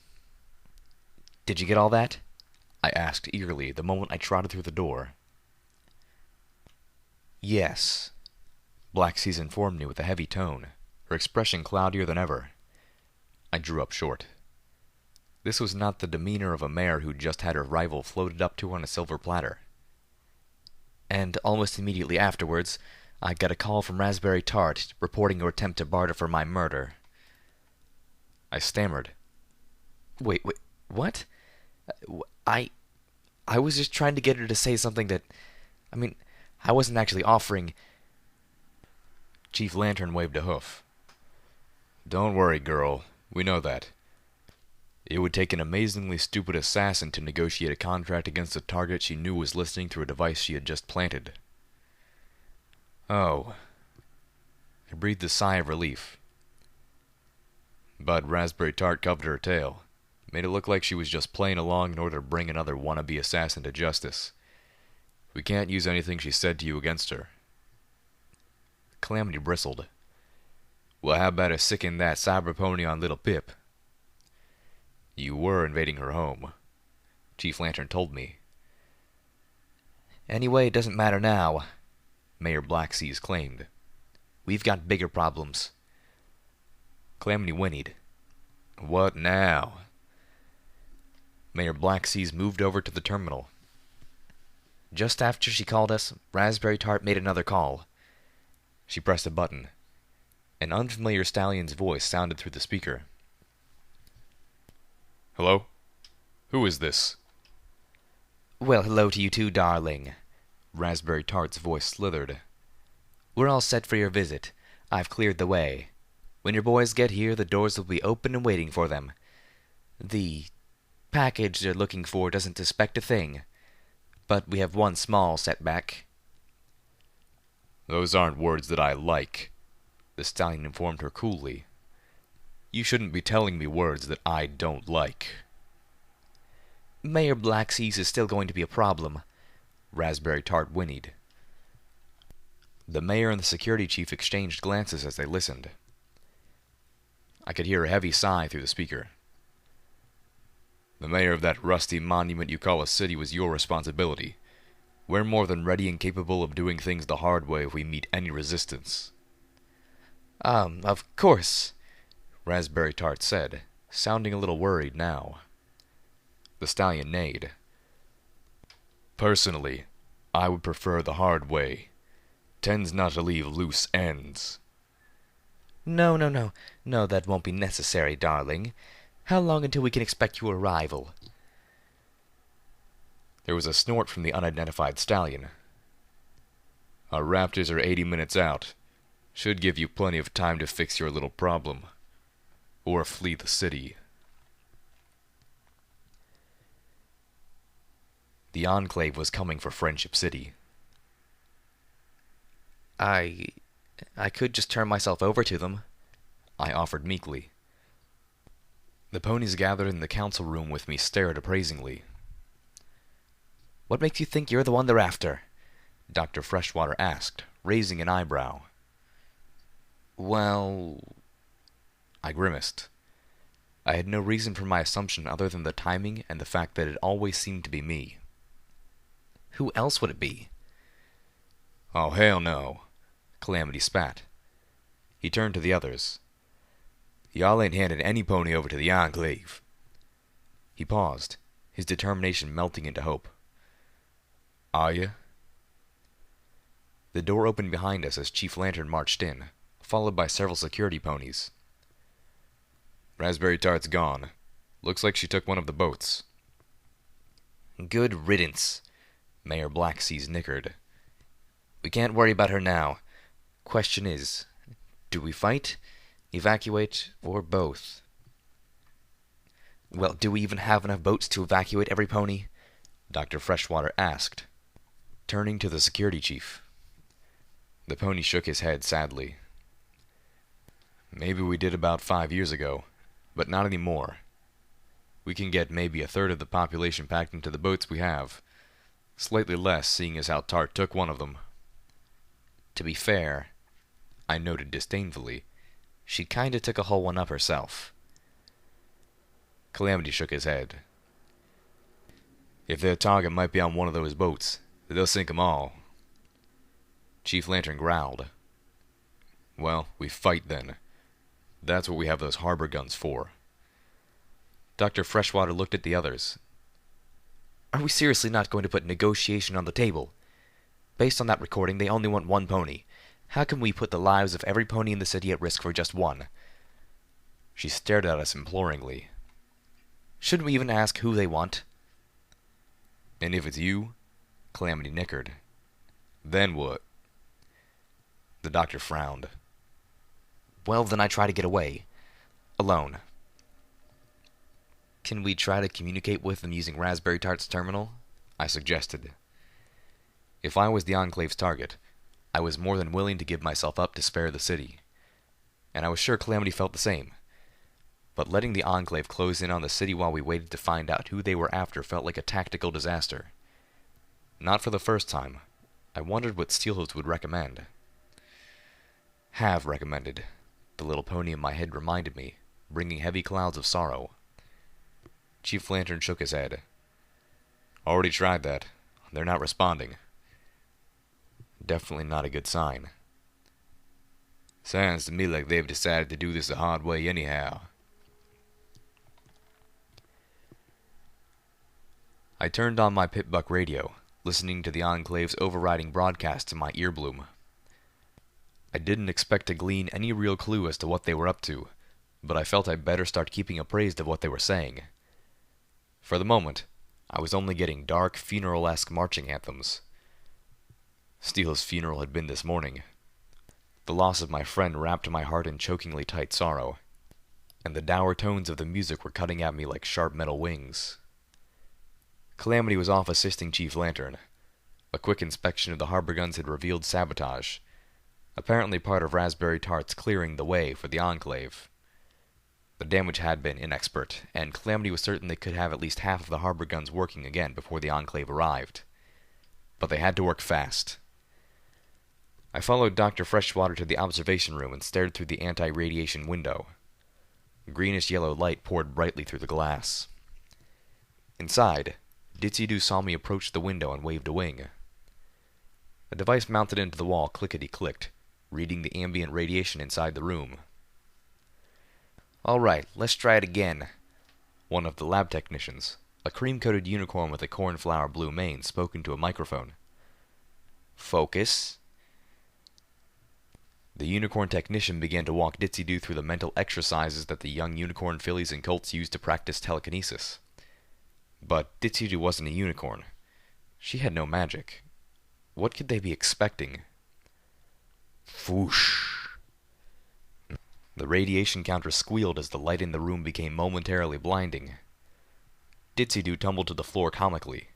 "Did you get all that?" I asked eagerly the moment I trotted through the door. "Yes," Black Seas informed me with a heavy tone, her expression cloudier than ever. I drew up short. This was not the demeanor of a mayor who just had her rival floated up to her on a silver platter. "And almost immediately afterwards, I got a call from Raspberry Tart reporting your attempt to barter for my murder." I stammered. Wait, what? I was just trying to get her to say something that... I wasn't actually offering... Chief Lantern waved a hoof. "Don't worry, girl. We know that. It would take an amazingly stupid assassin to negotiate a contract against a target she knew was listening through a device she had just planted." "Oh." I breathed a sigh of relief. But Raspberry Tart covered her tail. Made it look like she was just playing along in order to bring another wannabe assassin to justice. We can't use anything she said to you against her. Calamity bristled. "Well, how about us sicking that cyber pony on little Pip?" "You were invading her home," Chief Lantern told me. "Anyway, it doesn't matter now," Mayor Blackseas claimed. "We've got bigger problems." Calamity whinnied. "What now?" Mayor Blackseas moved over to the terminal. "Just after she called us, Raspberry Tart made another call." She pressed a button. An unfamiliar stallion's voice sounded through the speaker. "Hello? Who is this?" "Well, hello to you too, darling." Raspberry Tart's voice slithered. "We're all set for your visit. I've cleared the way. When your boys get here, the doors will be open and waiting for them. The package they're looking for doesn't suspect a thing. But we have one small setback." "Those aren't words that I like," the stallion informed her coolly. "You shouldn't be telling me words that I don't like." "Mayor Blackseas is still going to be a problem," Raspberry Tart whinnied. The mayor and the security chief exchanged glances as they listened. I could hear a heavy sigh through the speaker. "The mayor of that rusty monument you call a city was your responsibility. We're more than ready and capable of doing things the hard way if we meet any resistance." Of course," Raspberry Tart said, sounding a little worried now. The stallion neighed. "Personally, I would prefer the hard way. Tends not to leave loose ends." No, that won't be necessary, darling. How long until we can expect your arrival?" There was a snort from the unidentified stallion. "Our Raptors are 80 minutes out. Should give you plenty of time to fix your little problem. Or flee the city." The Enclave was coming for Friendship City. I could just turn myself over to them," I offered meekly. The ponies gathered in the council room with me stared appraisingly. "What makes you think you're the one they're after?" Dr. Freshwater asked, raising an eyebrow. "Well..." I grimaced. I had no reason for my assumption other than the timing and the fact that it always seemed to be me. "Who else would it be?" "Oh, hell no," Calamity spat. He turned to the others. "Y'all ain't handing any pony over to the Enclave." He paused, his determination melting into hope. "Are you?" The door opened behind us as Chief Lantern marched in, followed by several security ponies. "Raspberry Tart's gone. Looks like she took one of the boats." "Good riddance," Mayor Blackseas nickered. "We can't worry about her now. Question is, do we fight, evacuate, or both?" "Well, do we even have enough boats to evacuate every pony?" Dr. Freshwater asked, turning to the security chief. The pony shook his head sadly. "Maybe we did about 5 years ago, but not anymore. We can get maybe a third of the population packed into the boats we have. Slightly less, seeing as how Tart took one of them." "To be fair," I noted disdainfully, She kinda took a whole one up herself. Calamity shook his head. If their target might be on one of those boats, they'll sink 'em all. Chief Lantern growled. Well, we fight then. That's what we have those harbor guns for. Dr. Freshwater looked at the others. Are we seriously not going to put negotiation on the table? Based on that recording, they only want one pony. How can we put the lives of every pony in the city at risk for just one? She stared at us imploringly. Shouldn't we even ask who they want? And if it's you, Calamity nickered. Then what? The doctor frowned. Well, then I try to get away. Alone. Can we try to communicate with them using Raspberry Tart's terminal? I suggested. If I was the Enclave's target, I was more than willing to give myself up to spare the city. And I was sure Calamity felt the same. But letting the Enclave close in on the city while we waited to find out who they were after felt like a tactical disaster. Not for the first time. I wondered what Steelhooves would recommend. Have recommended, the little pony in my head reminded me, bringing heavy clouds of sorrow. Chief Lantern shook his head. Already tried that. They're not responding. Definitely not a good sign. Sounds to me like they've decided to do this the hard way anyhow. I turned on my Pitbuck radio, listening to the Enclave's overriding broadcast in my earbloom. I didn't expect to glean any real clue as to what they were up to, but I felt I'd better start keeping appraised of what they were saying. For the moment, I was only getting dark, funeral-esque marching anthems. Steele's funeral had been this morning. The loss of my friend wrapped my heart in chokingly tight sorrow, and the dour tones of the music were cutting at me like sharp metal wings. Calamity was off assisting Chief Lantern. A quick inspection of the harbor guns had revealed sabotage, apparently part of Raspberry Tart's clearing the way for the Enclave. The damage had been inexpert, and Calamity was certain they could have at least half of the harbor guns working again before the Enclave arrived. But they had to work fast. I followed Dr. Freshwater to the observation room and stared through the anti-radiation window. Greenish-yellow light poured brightly through the glass. Inside, Ditsy saw me approach the window and waved a wing. A device mounted into the wall clickety-clicked, reading the ambient radiation inside the room. All right, let's try it again. One of the lab technicians, a cream-coated unicorn with a cornflower blue mane, spoke into a microphone. Focus. The unicorn technician began to walk Ditsy through the mental exercises that the young unicorn fillies and colts used to practice telekinesis. But Ditsy wasn't a unicorn. She had no magic. What could they be expecting? Whoosh! The radiation counter squealed as the light in the room became momentarily blinding. Ditsy tumbled to the floor comically,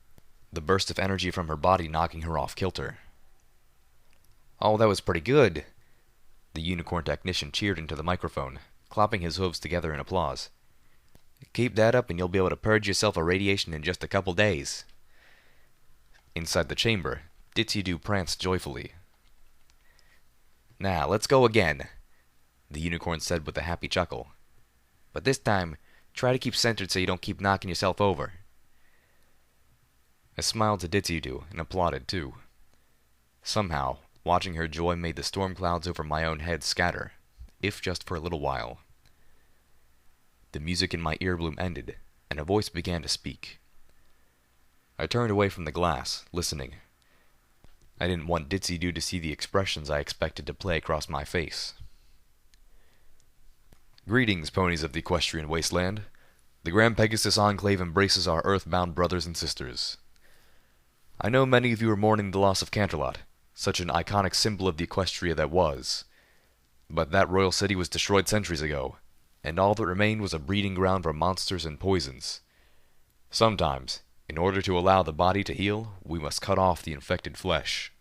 the burst of energy from her body knocking her off kilter. Oh, that was pretty good. The unicorn technician cheered into the microphone, clapping his hooves together in applause. Keep that up and you'll be able to purge yourself of radiation in just a couple days. Inside the chamber, Ditsy pranced joyfully. Now, let's go again, the unicorn said with a happy chuckle. But this time, try to keep centered so you don't keep knocking yourself over. I smiled to Ditsy and applauded too. Somehow, watching her joy made the storm clouds over my own head scatter, if just for a little while. The music in my earbloom ended, and a voice began to speak. I turned away from the glass, listening. I didn't want Ditsy to see the expressions I expected to play across my face. Greetings, ponies of the Equestrian Wasteland. The Grand Pegasus Enclave embraces our earthbound brothers and sisters. I know many of you are mourning the loss of Canterlot, such an iconic symbol of the Equestria that was. But that royal city was destroyed centuries ago, and all that remained was a breeding ground for monsters and poisons. Sometimes, in order to allow the body to heal, we must cut off the infected flesh.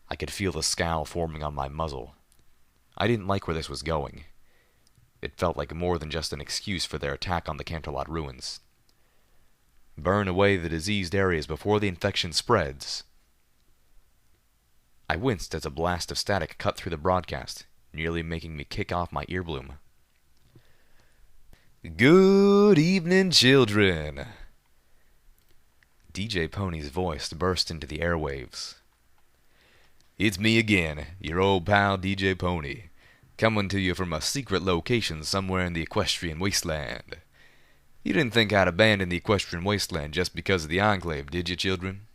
I could feel the scowl forming on my muzzle. I didn't like where this was going. It felt like more than just an excuse for their attack on the Canterlot ruins. Burn away the diseased areas before the infection spreads. I winced as a blast of static cut through the broadcast, nearly making me kick off my earbloom. "Good evening, children!" DJ Pony's voice burst into the airwaves. "It's me again, your old pal DJ Pony, coming to you from a secret location somewhere in the Equestrian Wasteland. You didn't think I'd abandon the Equestrian Wasteland just because of the Enclave, did you, children?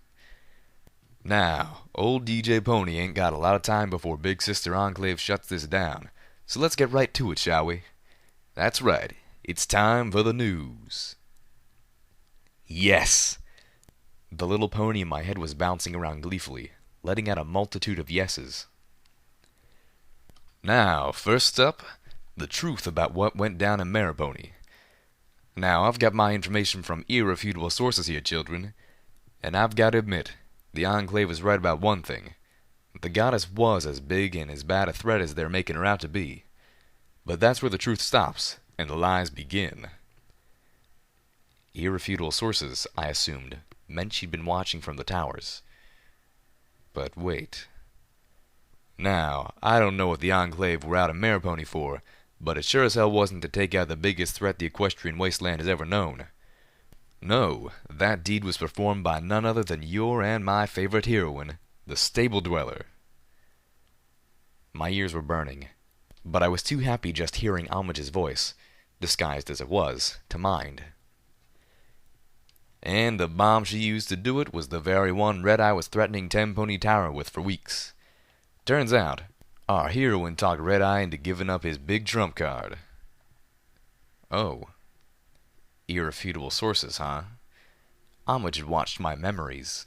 Now, old DJ Pony ain't got a lot of time before Big Sister Enclave shuts this down, so let's get right to it, shall we? That's right, it's time for the news." Yes! The little pony in my head was bouncing around gleefully, letting out a multitude of yeses. Now, first up, the truth about what went down in Maripony. Now, I've got my information from irrefutable sources here, children, and I've got to admit, the Enclave was right about one thing. The goddess was as big and as bad a threat as they're making her out to be. But that's where the truth stops, and the lies begin. Irrefutable sources, I assumed, meant she'd been watching from the towers. But wait. Now, I don't know what the Enclave were out in Maripony for, but it sure as hell wasn't to take out the biggest threat the Equestrian Wasteland has ever known. No, that deed was performed by none other than your and my favorite heroine, the Stable Dweller. My ears were burning, but I was too happy just hearing Homage's voice, disguised as it was, to mind. And the bomb she used to do it was the very one Redeye was threatening Tenpony Tower with for weeks. Turns out, our heroine talked Redeye into giving up his big trump card. Oh. Irrefutable sources, huh? Homage had watched my memories.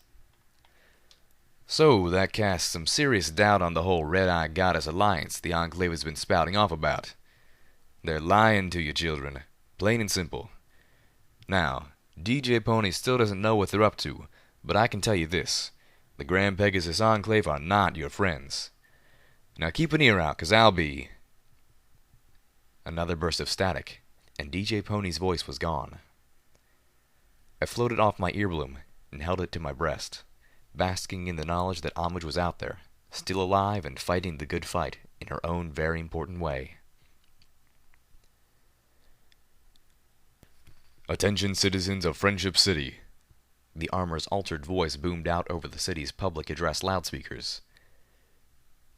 So that casts some serious doubt on the whole Redeye Goddess alliance the Enclave has been spouting off about. They're lying to you, children. Plain and simple. Now, DJ Pony still doesn't know what they're up to, but I can tell you this. The Grand Pegasus Enclave are not your friends. Now keep an ear out, 'cause I'll be... Another burst of static, and DJ Pony's voice was gone. I floated off my earbloom and held it to my breast, basking in the knowledge that Homage was out there, still alive and fighting the good fight in her own very important way. "Attention citizens of Friendship City," the armor's altered voice boomed out over the city's public address loudspeakers.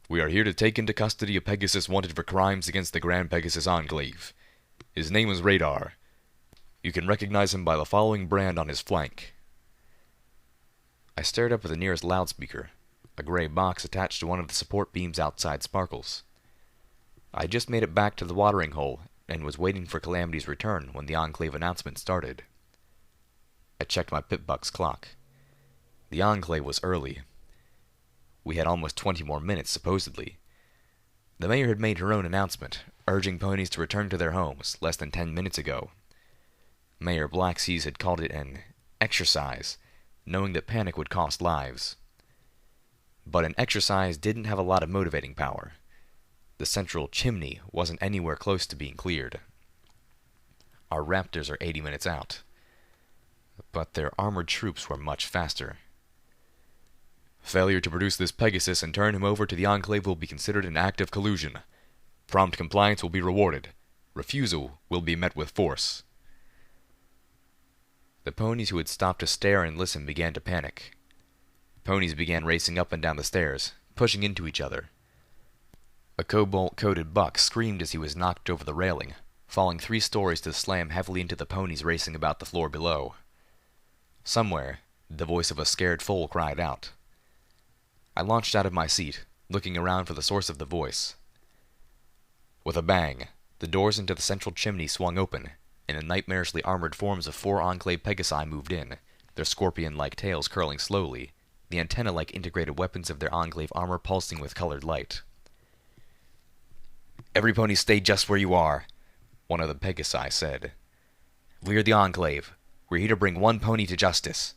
"We are here to take into custody a Pegasus wanted for crimes against the Grand Pegasus Enclave. His name is Radar. You can recognize him by the following brand on his flank." I stared up at the nearest loudspeaker, a gray box attached to one of the support beams outside Sparkles. I had just made it back to the watering hole and was waiting for Calamity's return when the Enclave announcement started. I checked my Pip-Buck's clock. The Enclave was early. We had almost 20 more minutes, supposedly. The mayor had made her own announcement, urging ponies to return to their homes less than 10 minutes ago. Mayor Blackseas had called it an exercise, knowing that panic would cost lives. But an exercise didn't have a lot of motivating power. The central chimney wasn't anywhere close to being cleared. Our Raptors are 80 minutes out. But their armored troops were much faster. "Failure to produce this Pegasus and turn him over to the Enclave will be considered an act of collusion. Prompt compliance will be rewarded. Refusal will be met with force." The ponies who had stopped to stare and listen began to panic. Ponies began racing up and down the stairs, pushing into each other. A cobalt-coated buck screamed as he was knocked over the railing, falling 3 stories to slam heavily into the ponies racing about the floor below. Somewhere, the voice of a scared foal cried out. I launched out of my seat, looking around for the source of the voice. With a bang, the doors into the central chimney swung open, and the nightmarishly armored forms of 4 Enclave Pegasi moved in, their scorpion-like tails curling slowly, the antenna-like integrated weapons of their Enclave armor pulsing with colored light. "Every pony stay just where you are," one of the Pegasi said. "We're the Enclave. We're here to bring one pony to justice."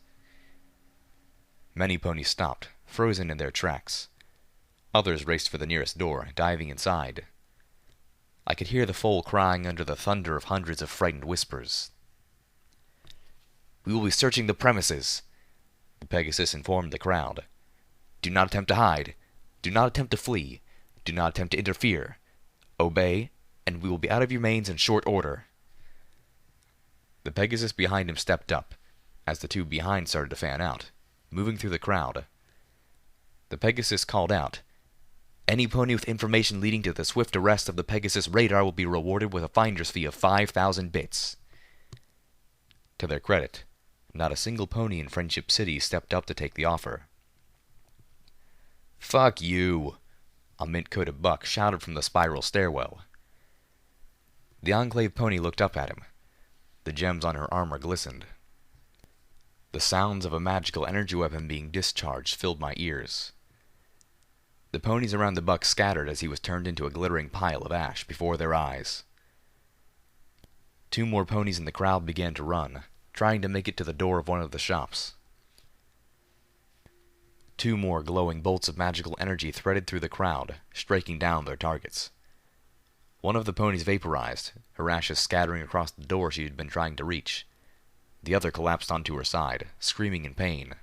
Many ponies stopped, frozen in their tracks. Others raced for the nearest door, diving inside. I could hear the foal crying under the thunder of hundreds of frightened whispers. "We will be searching the premises," the Pegasus informed the crowd. "Do not attempt to hide. Do not attempt to flee. Do not attempt to interfere. Obey, and we will be out of your mains in short order. The Pegasus behind him stepped up, as the two behind started to fan out, moving through the crowd. The Pegasus called out, "Any pony with information leading to the swift arrest of the Pegasus radar will be rewarded with a finder's fee of 5,000 bits." To their credit, not a single pony in Friendship City stepped up to take the offer. "Fuck you," a mint-coated buck shouted from the spiral stairwell. The Enclave pony looked up at him. The gems on her armor glistened. The sounds of a magical energy weapon being discharged filled my ears. The ponies around the buck scattered as he was turned into a glittering pile of ash before their eyes. 2 more ponies in the crowd began to run, trying to make it to the door of one of the shops. 2 more glowing bolts of magical energy threaded through the crowd, striking down their targets. One of the ponies vaporized, her ashes scattering across the door she had been trying to reach. The other collapsed onto her side, screaming in pain.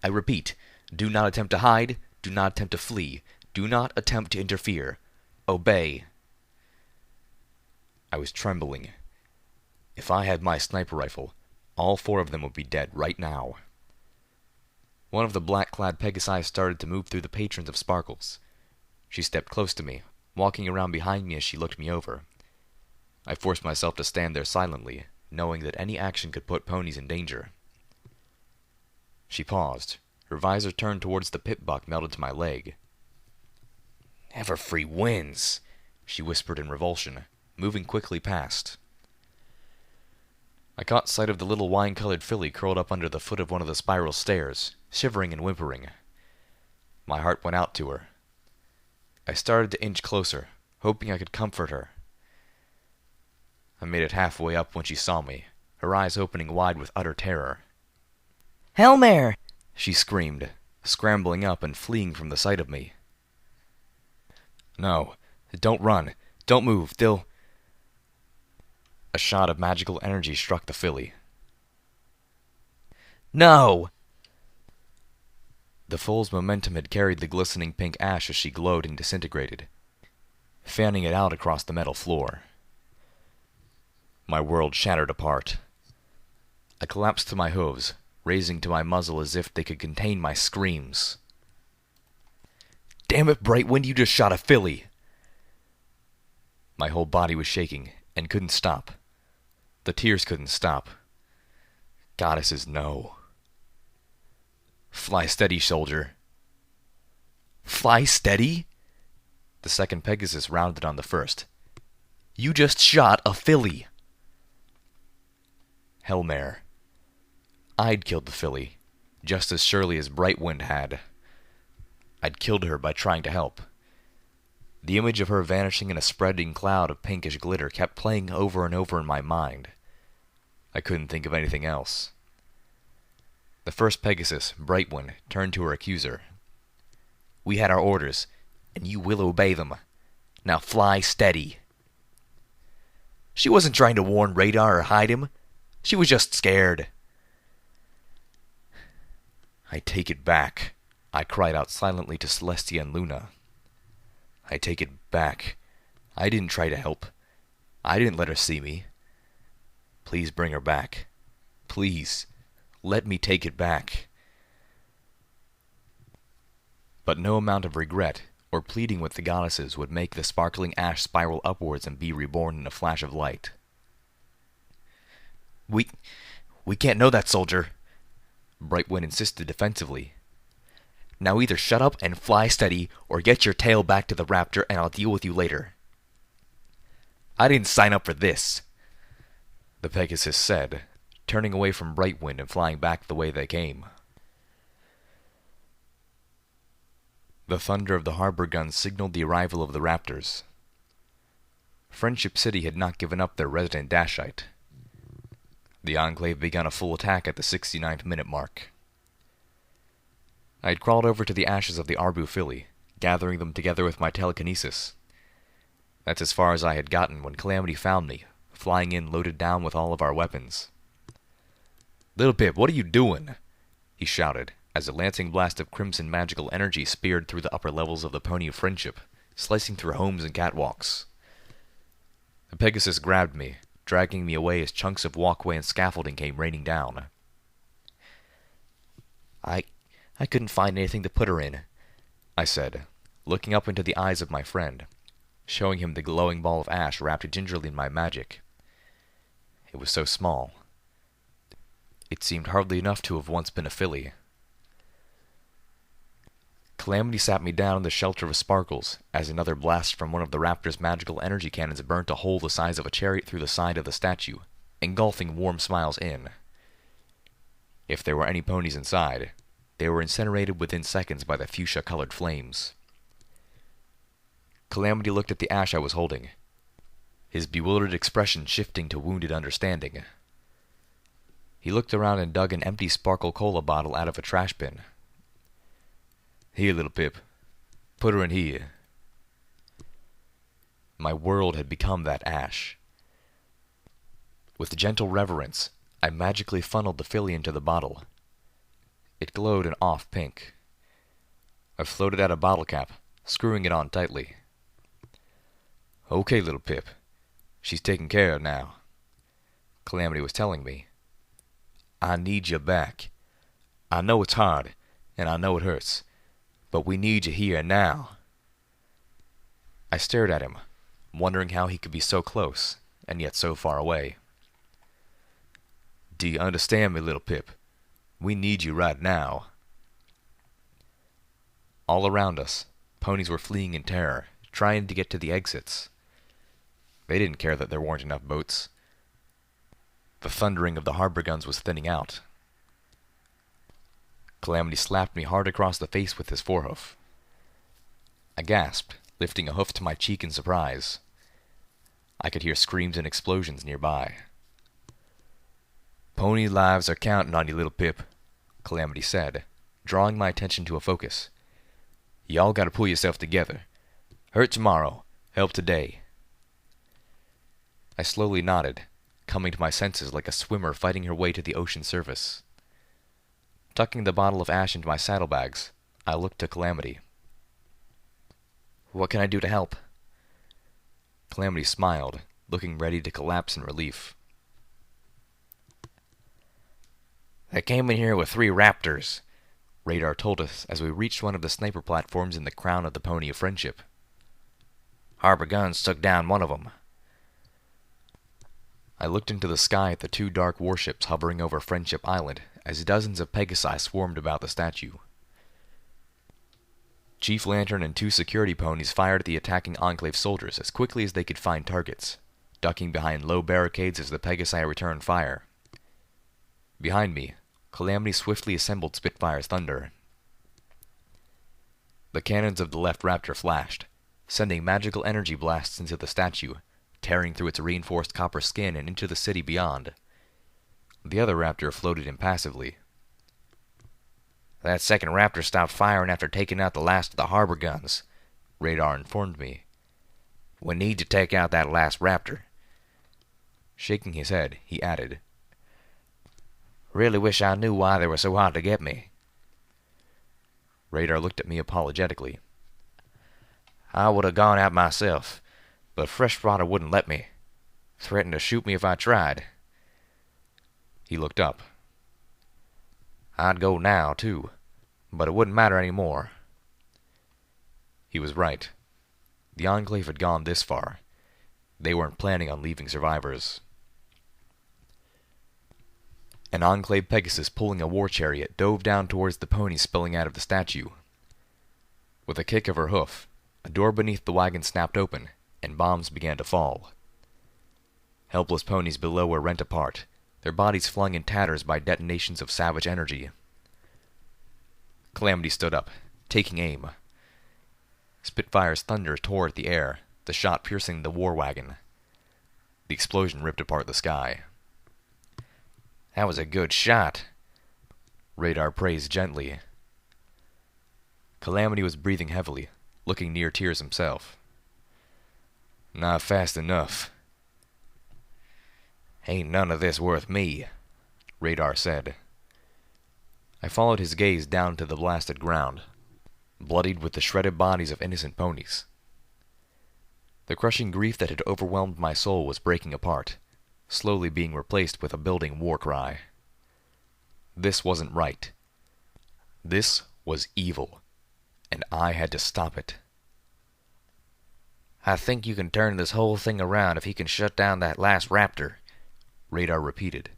"I repeat, do not attempt to hide, do not attempt to flee, do not attempt to interfere. Obey." I was trembling. If I had my sniper rifle, all 4 of them would be dead right now. One of the black-clad Pegasi started to move through the patrons of Sparkles. She stepped close to me, walking around behind me as she looked me over. I forced myself to stand there silently, knowing that any action could put ponies in danger. She paused. Her visor turned towards the pit buck melted to my leg. "Everfree wins," she whispered in revulsion, moving quickly past. I caught sight of the little wine-colored filly curled up under the foot of one of the spiral stairs, shivering and whimpering. My heart went out to her. I started to inch closer, hoping I could comfort her. I made it halfway up when she saw me, her eyes opening wide with utter terror. "Hellmare!" she screamed, scrambling up and fleeing from the sight of me. "No, don't run. Don't move. They'll—" A shot of magical energy struck the filly. "No!" The foal's momentum had carried the glistening pink ash as she glowed and disintegrated, fanning it out across the metal floor. My world shattered apart. I collapsed to my hooves, raising to my muzzle as if they could contain my screams. "Damn it, Brightwind, you just shot a filly!" My whole body was shaking, and couldn't stop. The tears couldn't stop. Goddesses, no. "Fly steady, soldier." "Fly steady?" The second Pegasus rounded on the first. "You just shot a filly." Hellmare. I'd killed the filly, just as surely as Brightwind had. I'd killed her by trying to help. The image of her vanishing in a spreading cloud of pinkish glitter kept playing over and over in my mind. I couldn't think of anything else. The first Pegasus, Brightwind, turned to her accuser. "We had our orders, and you will obey them. Now fly steady." "She wasn't trying to warn Radar or hide him. She was just scared." "I take it back," I cried out silently to Celestia and Luna. "I take it back. I didn't try to help. I didn't let her see me. Please bring her back. Please, let me take it back." But no amount of regret or pleading with the goddesses would make the sparkling ash spiral upwards and be reborn in a flash of light. We can't know that, soldier," Brightwind insisted defensively. "Now either shut up and fly steady, or get your tail back to the Raptor and I'll deal with you later." "I didn't sign up for this," the Pegasus said, turning away from Brightwind and flying back the way they came. The thunder of the harbor guns signaled the arrival of the Raptors. Friendship City had not given up their resident Dashite. The Enclave began a full attack at the 69th minute mark. I had crawled over to the ashes of the Arbu filly, gathering them together with my telekinesis. That's as far as I had gotten when Calamity found me, flying in loaded down with all of our weapons. "Little Pip, what are you doing?" he shouted, as a lancing blast of crimson magical energy speared through the upper levels of the Pony of Friendship, slicing through homes and catwalks. The Pegasus grabbed me, dragging me away as chunks of walkway and scaffolding came raining down. I couldn't find anything to put her in, I said, looking up into the eyes of my friend, showing him the glowing ball of ash wrapped gingerly in my magic. It was so small. It seemed hardly enough to have once been a filly. Calamity sat me down in the shelter of sparkles as another blast from one of the Raptor's magical energy cannons burnt a hole the size of a chariot through the side of the statue, engulfing Warm Smiles in. If there were any ponies inside, they were incinerated within seconds by the fuchsia-colored flames. Calamity looked at the ash I was holding, his bewildered expression shifting to wounded understanding. He looked around and dug an empty Sparkle Cola bottle out of a trash bin. "Here, little Pip. Put her in here." My world had become that ash. With gentle reverence, I magically funneled the filly into the bottle. It glowed an off pink. I floated out a bottle cap, screwing it on tightly. "Okay, little Pip. She's taken care of now," Calamity was telling me. "I need you back. I know it's hard, and I know it hurts, but we need you here now." I stared at him, wondering how he could be so close, and yet so far away. "Do you understand me, little Pip? We need you right now." All around us, ponies were fleeing in terror, trying to get to the exits. They didn't care that there weren't enough boats. The thundering of the harbor guns was thinning out. Calamity slapped me hard across the face with his forehoof. I gasped, lifting a hoof to my cheek in surprise. I could hear screams and explosions nearby. "Pony lives are counting on you, little Pip," Calamity said, drawing my attention to a focus. "Y'all gotta pull yourself together. Hurt tomorrow, help today." I slowly nodded, coming to my senses like a swimmer fighting her way to the ocean surface. Tucking the bottle of ash into my saddlebags, I looked to Calamity. "What can I do to help?" Calamity smiled, looking ready to collapse in relief. "They came in here with 3 Raptors," Radar told us as we reached one of the sniper platforms in the crown of the Pony of Friendship. "Harbor guns took down one of them." I looked into the sky at the 2 dark warships hovering over Friendship Island as dozens of Pegasi swarmed about the statue. Chief Lantern and 2 security ponies fired at the attacking Enclave soldiers as quickly as they could find targets, ducking behind low barricades as the Pegasi returned fire. Behind me, Calamity swiftly assembled Spitfire's thunder. The cannons of the left Raptor flashed, sending magical energy blasts into the statue, tearing through its reinforced copper skin and into the city beyond. The other Raptor floated impassively. "That second Raptor stopped firing after taking out the last of the harbor guns," Radar informed me. "We need to take out that last Raptor." Shaking his head, he added, "Really wish I knew why they were so hard to get me." Radar looked at me apologetically. "I would have gone out myself, but Freshwater wouldn't let me. Threatened to shoot me if I tried." He looked up. "I'd go now, too, but it wouldn't matter any more." He was right. The Enclave had gone this far. They weren't planning on leaving survivors. An Enclave Pegasus pulling a war chariot dove down towards the pony spilling out of the statue. With a kick of her hoof, a door beneath the wagon snapped open, and bombs began to fall. Helpless ponies below were rent apart, their bodies flung in tatters by detonations of savage energy. Calamity stood up, taking aim. Spitfire's thunder tore at the air, the shot piercing the war wagon. The explosion ripped apart the sky. "That was a good shot," Radar praised gently. Calamity was breathing heavily, looking near tears himself. "Not fast enough." "Ain't none of this worth me," Radar said. I followed his gaze down to the blasted ground, bloodied with the shredded bodies of innocent ponies. The crushing grief that had overwhelmed my soul was breaking apart, slowly being replaced with a building war cry. This wasn't right. This was evil, and I had to stop it. "I think you can turn this whole thing around if he can shut down that last Raptor," Radar repeated.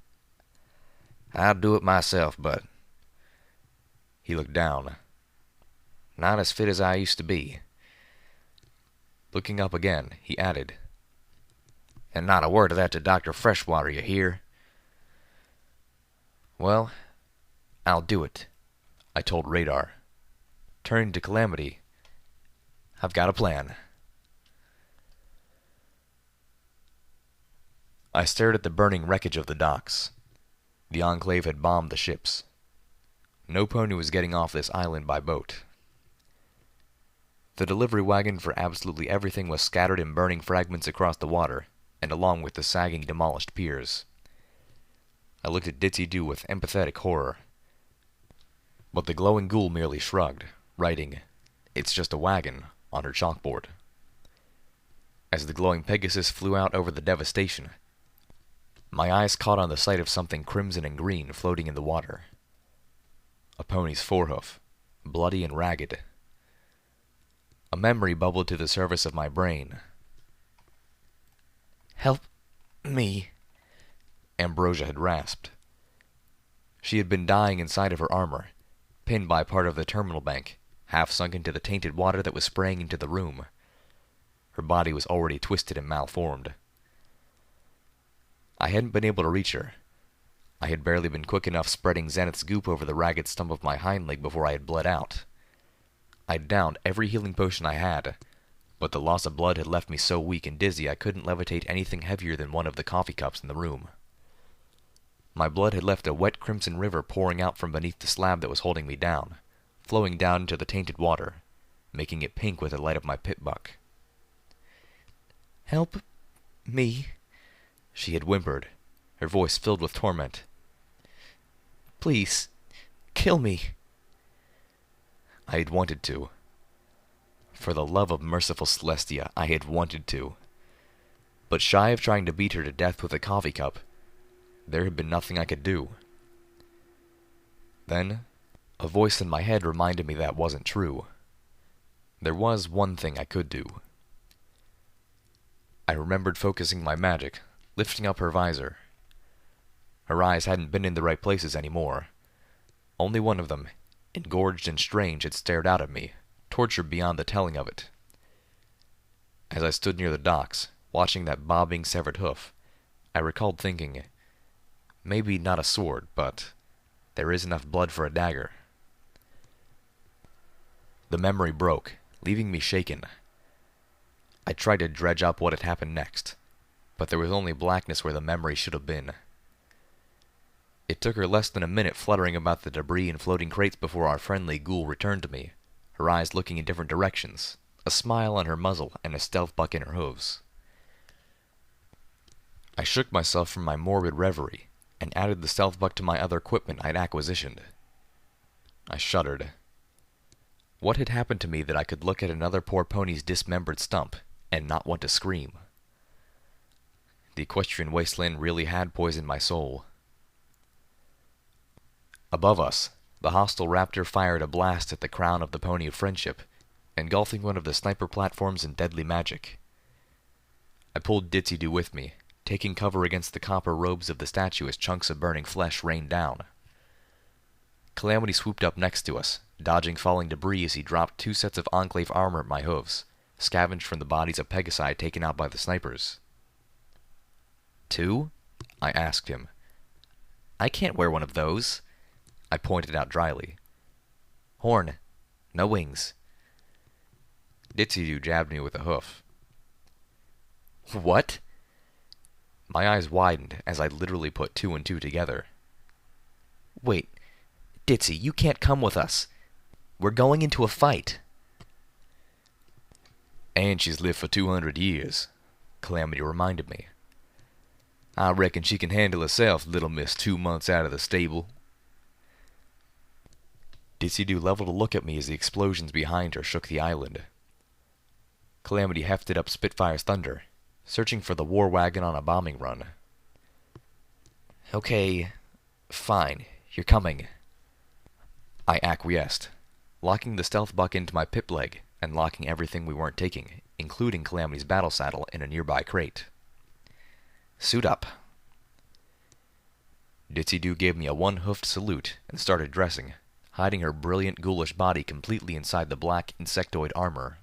"I'll do it myself, but—" He looked down. "Not as fit as I used to be." Looking up again, he added, "And not a word of that to Dr. Freshwater, you hear?" "Well, I'll do it," I told Radar. Turning to Calamity, "I've got a plan." I stared at the burning wreckage of the docks. The Enclave had bombed the ships. No pony was getting off this island by boat. The delivery wagon for absolutely everything was scattered in burning fragments across the water, and along with the sagging, demolished piers. I looked at Ditsy with empathetic horror. But the glowing ghoul merely shrugged, writing, "It's just a wagon," on her chalkboard. As the glowing Pegasus flew out over the devastation, my eyes caught on the sight of something crimson and green floating in the water. A pony's forehoof, bloody and ragged. A memory bubbled to the surface of my brain. "Help me," Ambrosia had rasped. She had been dying inside of her armor, pinned by part of the terminal bank, half sunk into the tainted water that was spraying into the room. Her body was already twisted and malformed. I hadn't been able to reach her. I had barely been quick enough spreading Zenith's goop over the ragged stump of my hind leg before I had bled out. I'd downed every healing potion I had, but the loss of blood had left me so weak and dizzy I couldn't levitate anything heavier than one of the coffee cups in the room. My blood had left a wet crimson river pouring out from beneath the slab that was holding me down, flowing down into the tainted water, making it pink with the light of my pit buck. "Help me," she had whimpered, her voice filled with torment. "Please, kill me." I had wanted to. For the love of merciful Celestia, I had wanted to. But shy of trying to beat her to death with a coffee cup, there had been nothing I could do. Then, a voice in my head reminded me that wasn't true. There was one thing I could do. I remembered focusing my magic, lifting up her visor. Her eyes hadn't been in the right places anymore. Only one of them, engorged and strange, had stared out at me, tortured beyond the telling of it. As I stood near the docks, watching that bobbing severed hoof, I recalled thinking, maybe not a sword, but there is enough blood for a dagger. The memory broke, leaving me shaken. I tried to dredge up what had happened next, but there was only blackness where the memory should have been. It took her less than a minute fluttering about the debris and floating crates before our friendly ghoul returned to me, her eyes looking in different directions, a smile on her muzzle and a stealth buck in her hooves. I shook myself from my morbid reverie and added the stealth buck to my other equipment I'd acquisitioned. I shuddered. What had happened to me that I could look at another poor pony's dismembered stump and not want to scream? The equestrian wasteland really had poisoned my soul. Above us, the hostile Raptor fired a blast at the crown of the Pony of Friendship, engulfing one of the sniper platforms in deadly magic. I pulled Ditsy with me, taking cover against the copper robes of the statue as chunks of burning flesh rained down. Calamity swooped up next to us, dodging falling debris as he dropped 2 sets of Enclave armor at my hooves, scavenged from the bodies of Pegasi taken out by the snipers. 2? I asked him. "I can't wear one of those," I pointed out dryly. "Horn, no wings." Ditsy jabbed me with a hoof. "What?" My eyes widened as I literally put 2 and 2 together. "Wait, Ditsy, you can't come with us. We're going into a fight." "And she's lived for 200 years, Calamity reminded me. "I reckon she can handle herself, little miss 2 months out of the stable." Ditsy leveled a look at me as the explosions behind her shook the island. Calamity hefted up Spitfire's thunder, searching for the war wagon on a bombing run. Okay, fine, you're coming. I acquiesced, locking the stealth buck into my pip leg and locking everything we weren't taking, including Calamity's battle saddle, in a nearby crate. Suit up. Ditsy gave me a one-hoofed salute and started dressing, hiding her brilliant ghoulish body completely inside the black insectoid armor.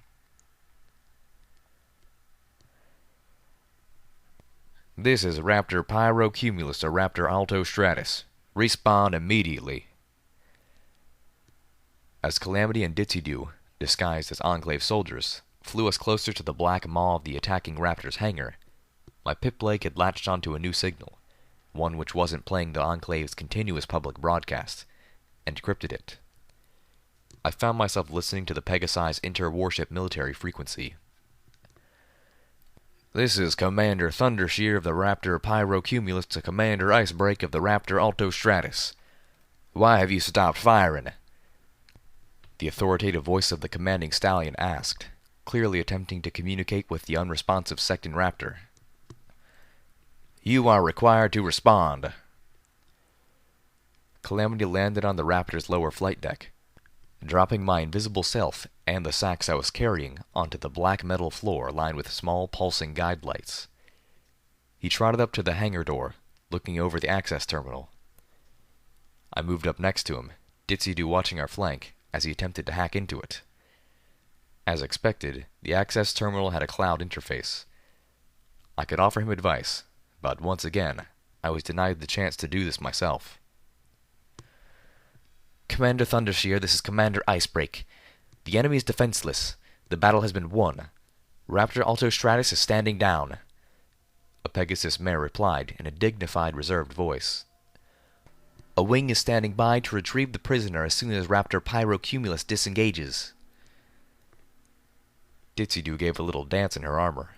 This is Raptor Pyrocumulus to Raptor Alto Stratus. Respawn immediately. As Calamity and Ditsy, disguised as Enclave soldiers, flew us closer to the black maw of the attacking Raptor's hangar, my pip leg had latched onto a new signal, one which wasn't playing the Enclave's continuous public broadcast, and encrypted it. I found myself listening to the Pegasi's inter-warship military frequency. This is Commander Thundershear of the Raptor Pyrocumulus to Commander Icebreak of the Raptor Alto Stratus. Why have you stopped firing? The authoritative voice of the commanding stallion asked, clearly attempting to communicate with the unresponsive second Raptor. You are required to respond. Calamity landed on the Raptor's lower flight deck, dropping my invisible self and the sacks I was carrying onto the black metal floor lined with small pulsing guide lights. He trotted up to the hangar door, looking over the access terminal. I moved up next to him, Ditsy watching our flank as he attempted to hack into it. As expected, the access terminal had a cloud interface. I could offer him advice, but once again, I was denied the chance to do this myself. Commander Thundershear, this is Commander Icebreak. The enemy is defenseless. The battle has been won. Raptor Alto Stratus is standing down. A Pegasus mare replied in a dignified, reserved voice. A wing is standing by to retrieve the prisoner as soon as Raptor Pyrocumulus disengages. Ditsy gave a little dance in her armor.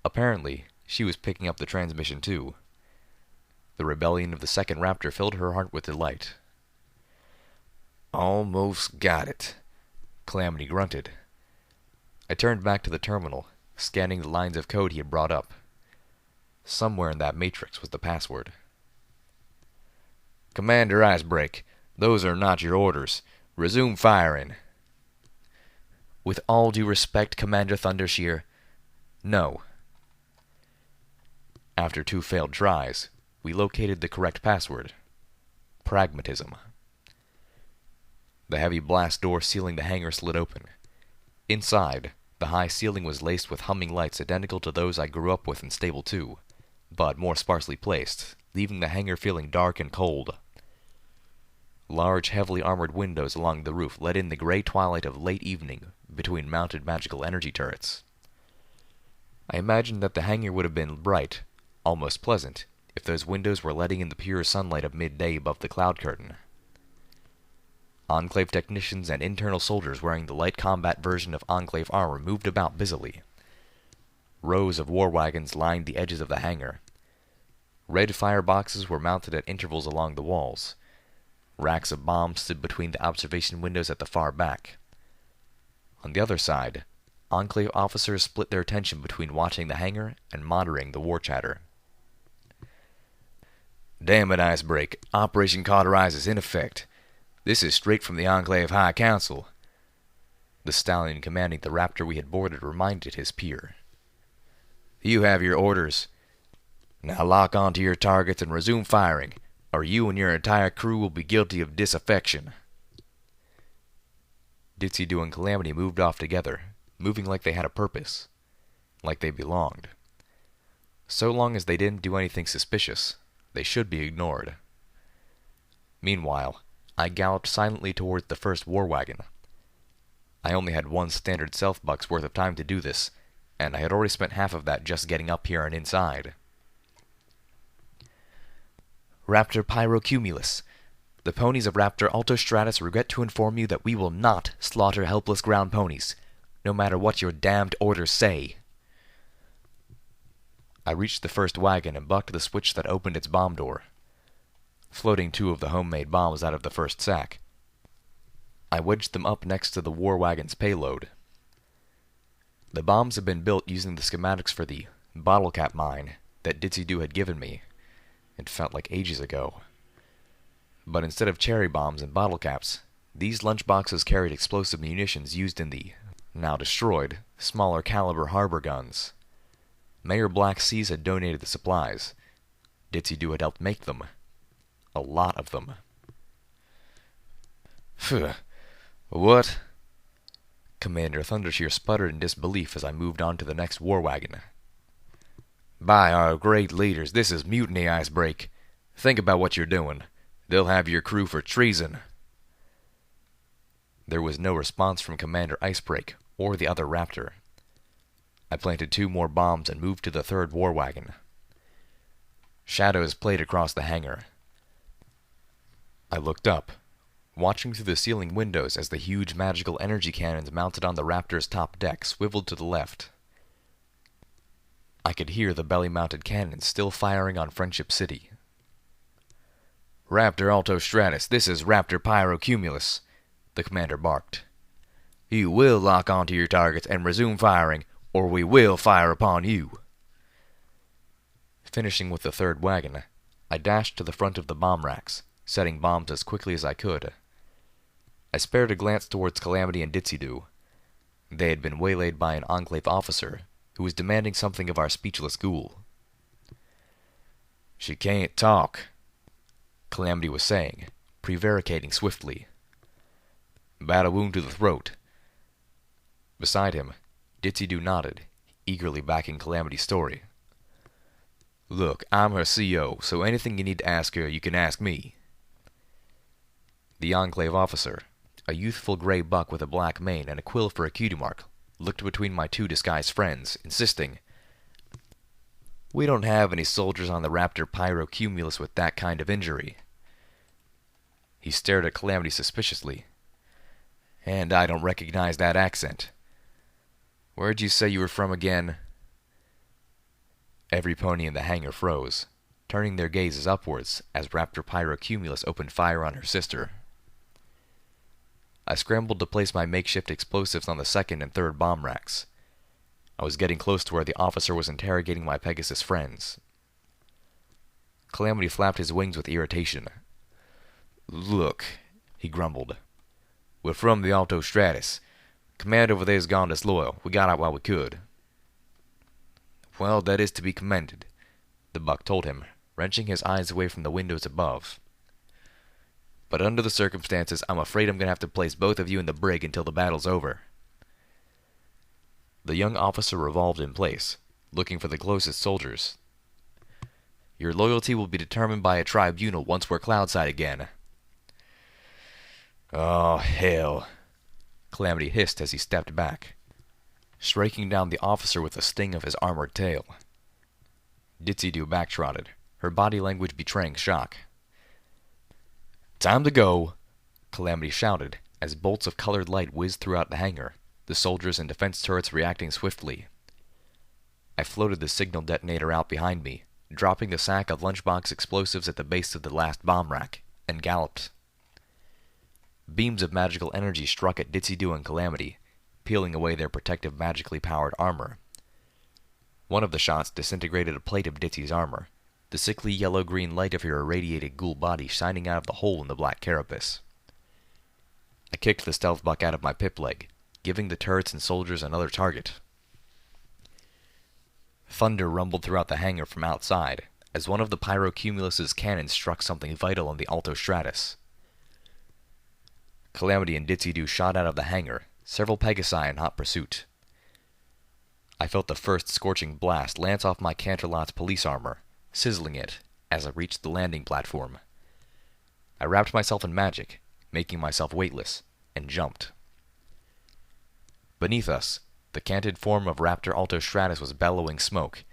Apparently, she was picking up the transmission too. The rebellion of the second Raptor filled her heart with delight. Almost got it, Calamity grunted. I turned back to the terminal, scanning the lines of code he had brought up. Somewhere in that matrix was the password. Commander Icebreak, those are not your orders. Resume firing. With all due respect, Commander Thundershear, no. After 2 failed tries, we located the correct password. Pragmatism. The heavy blast door sealing the hangar slid open. Inside, the high ceiling was laced with humming lights identical to those I grew up with in Stable 2, but more sparsely placed, leaving the hangar feeling dark and cold. Large, heavily armored windows along the roof let in the gray twilight of late evening between mounted magical energy turrets. I imagined that the hangar would have been bright, almost pleasant, if those windows were letting in the pure sunlight of midday above the cloud curtain. Enclave technicians and internal soldiers wearing the light combat version of Enclave armor moved about busily. Rows of war wagons lined the edges of the hangar. Red fireboxes were mounted at intervals along the walls. Racks of bombs stood between the observation windows at the far back. On the other side, Enclave officers split their attention between watching the hangar and monitoring the war chatter. Damn it, Icebreak. Operation Cauterize is in effect. This is straight from the Enclave High Council. The stallion commanding the Raptor we had boarded reminded his peer. You have your orders. Now lock onto your targets and resume firing, or you and your entire crew will be guilty of disaffection. Ditsy and Calamity moved off together, moving like they had a purpose, like they belonged. So long as they didn't do anything suspicious, they should be ignored. Meanwhile, I galloped silently towards the first war wagon. I only had 1 standard self-buck's worth of time to do this, and I had already spent half of that just getting up here and inside. Raptor Pyrocumulus. The ponies of Raptor Alto Stratus regret to inform you that we will not slaughter helpless ground ponies, no matter what your damned orders say. I reached the first wagon and bucked the switch that opened its bomb door, floating 2 of the homemade bombs out of the first sack. I wedged them up next to the war wagon's payload. The bombs had been built using the schematics for the bottle cap mine that Ditsy had given me. It felt like ages ago. But instead of cherry bombs and bottle caps, these lunchboxes carried explosive munitions used in the, now destroyed, smaller caliber harbor guns. Mayor Black Seas had donated the supplies. Ditsy had helped make them. A lot of them. Phew. What? Commander Thundershear sputtered in disbelief as I moved on to the next war wagon. By our great leaders, this is mutiny, Icebreak. Think about what you're doing. They'll have your crew for treason. There was no response from Commander Icebreak or the other Raptor. I planted 2 more bombs and moved to the 3rd war wagon. Shadows played across the hangar. I looked up, watching through the ceiling windows as the huge magical energy cannons mounted on the Raptor's top deck swiveled to the left. I could hear the belly-mounted cannons still firing on Friendship City. Raptor Alto Stratus, this is Raptor Pyrocumulus, the commander barked. You will lock onto your targets and resume firing, or we will fire upon you. Finishing with the 3rd wagon, I dashed to the front of the bomb racks, setting bombs as quickly as I could. I spared a glance towards Calamity and Ditsy. They had been waylaid by an Enclave officer who was demanding something of our speechless ghoul. She can't talk, Calamity was saying, prevaricating swiftly. Battle wound to the throat. Beside him, Ditsy nodded, eagerly backing Calamity's story. Look, I'm her CO, so anything you need to ask her, you can ask me. The Enclave officer, a youthful gray buck with a black mane and a quill for a cutie mark, looked between my 2 disguised friends, insisting, We don't have any soldiers on the Raptor Pyrocumulus with that kind of injury. He stared at Calamity suspiciously. And I don't recognize that accent. Where'd you say you were from again? Every pony in the hangar froze, turning their gazes upwards as Raptor Pyrocumulus opened fire on her sister. I scrambled to place my makeshift explosives on the 2nd and 3rd bomb racks. I was getting close to where the officer was interrogating my Pegasus friends. Calamity flapped his wings with irritation. Look, he grumbled. We're from the Alto Stratus. Command over there's gone disloyal. We got out while we could. Well, that is to be commended, the buck told him, wrenching his eyes away from the windows above. But under the circumstances, I'm afraid I'm going to have to place both of you in the brig until the battle's over. The young officer revolved in place, looking for the closest soldiers. Your loyalty will be determined by a tribunal once we're cloudside again. Oh, hell, Calamity hissed as he stepped back, striking down the officer with the sting of his armored tail. Ditsy backtrotted, her body language betraying shock. Time to go, Calamity shouted as bolts of colored light whizzed throughout the hangar, the soldiers and defense turrets reacting swiftly. I floated the signal detonator out behind me, dropping the sack of lunchbox explosives at the base of the last bomb rack, and galloped. Beams of magical energy struck at Ditsy and Calamity, peeling away their protective magically powered armor. One of the shots disintegrated a plate of Ditsy's armor, the sickly yellow-green light of her irradiated ghoul body shining out of the hole in the black carapace. I kicked the stealth buck out of my pip leg, giving the turrets and soldiers another target. Thunder rumbled throughout the hangar from outside, as one of the Pyrocumulus's cannons struck something vital on the Alto Stratus. Calamity and Ditsy shot out of the hangar, several Pegasi in hot pursuit. I felt the first scorching blast lance off my Canterlot's police armor, sizzling it as I reached the landing platform. I wrapped myself in magic, making myself weightless, and jumped. Beneath us, the canted form of Raptor Alto Stratus was bellowing smoke,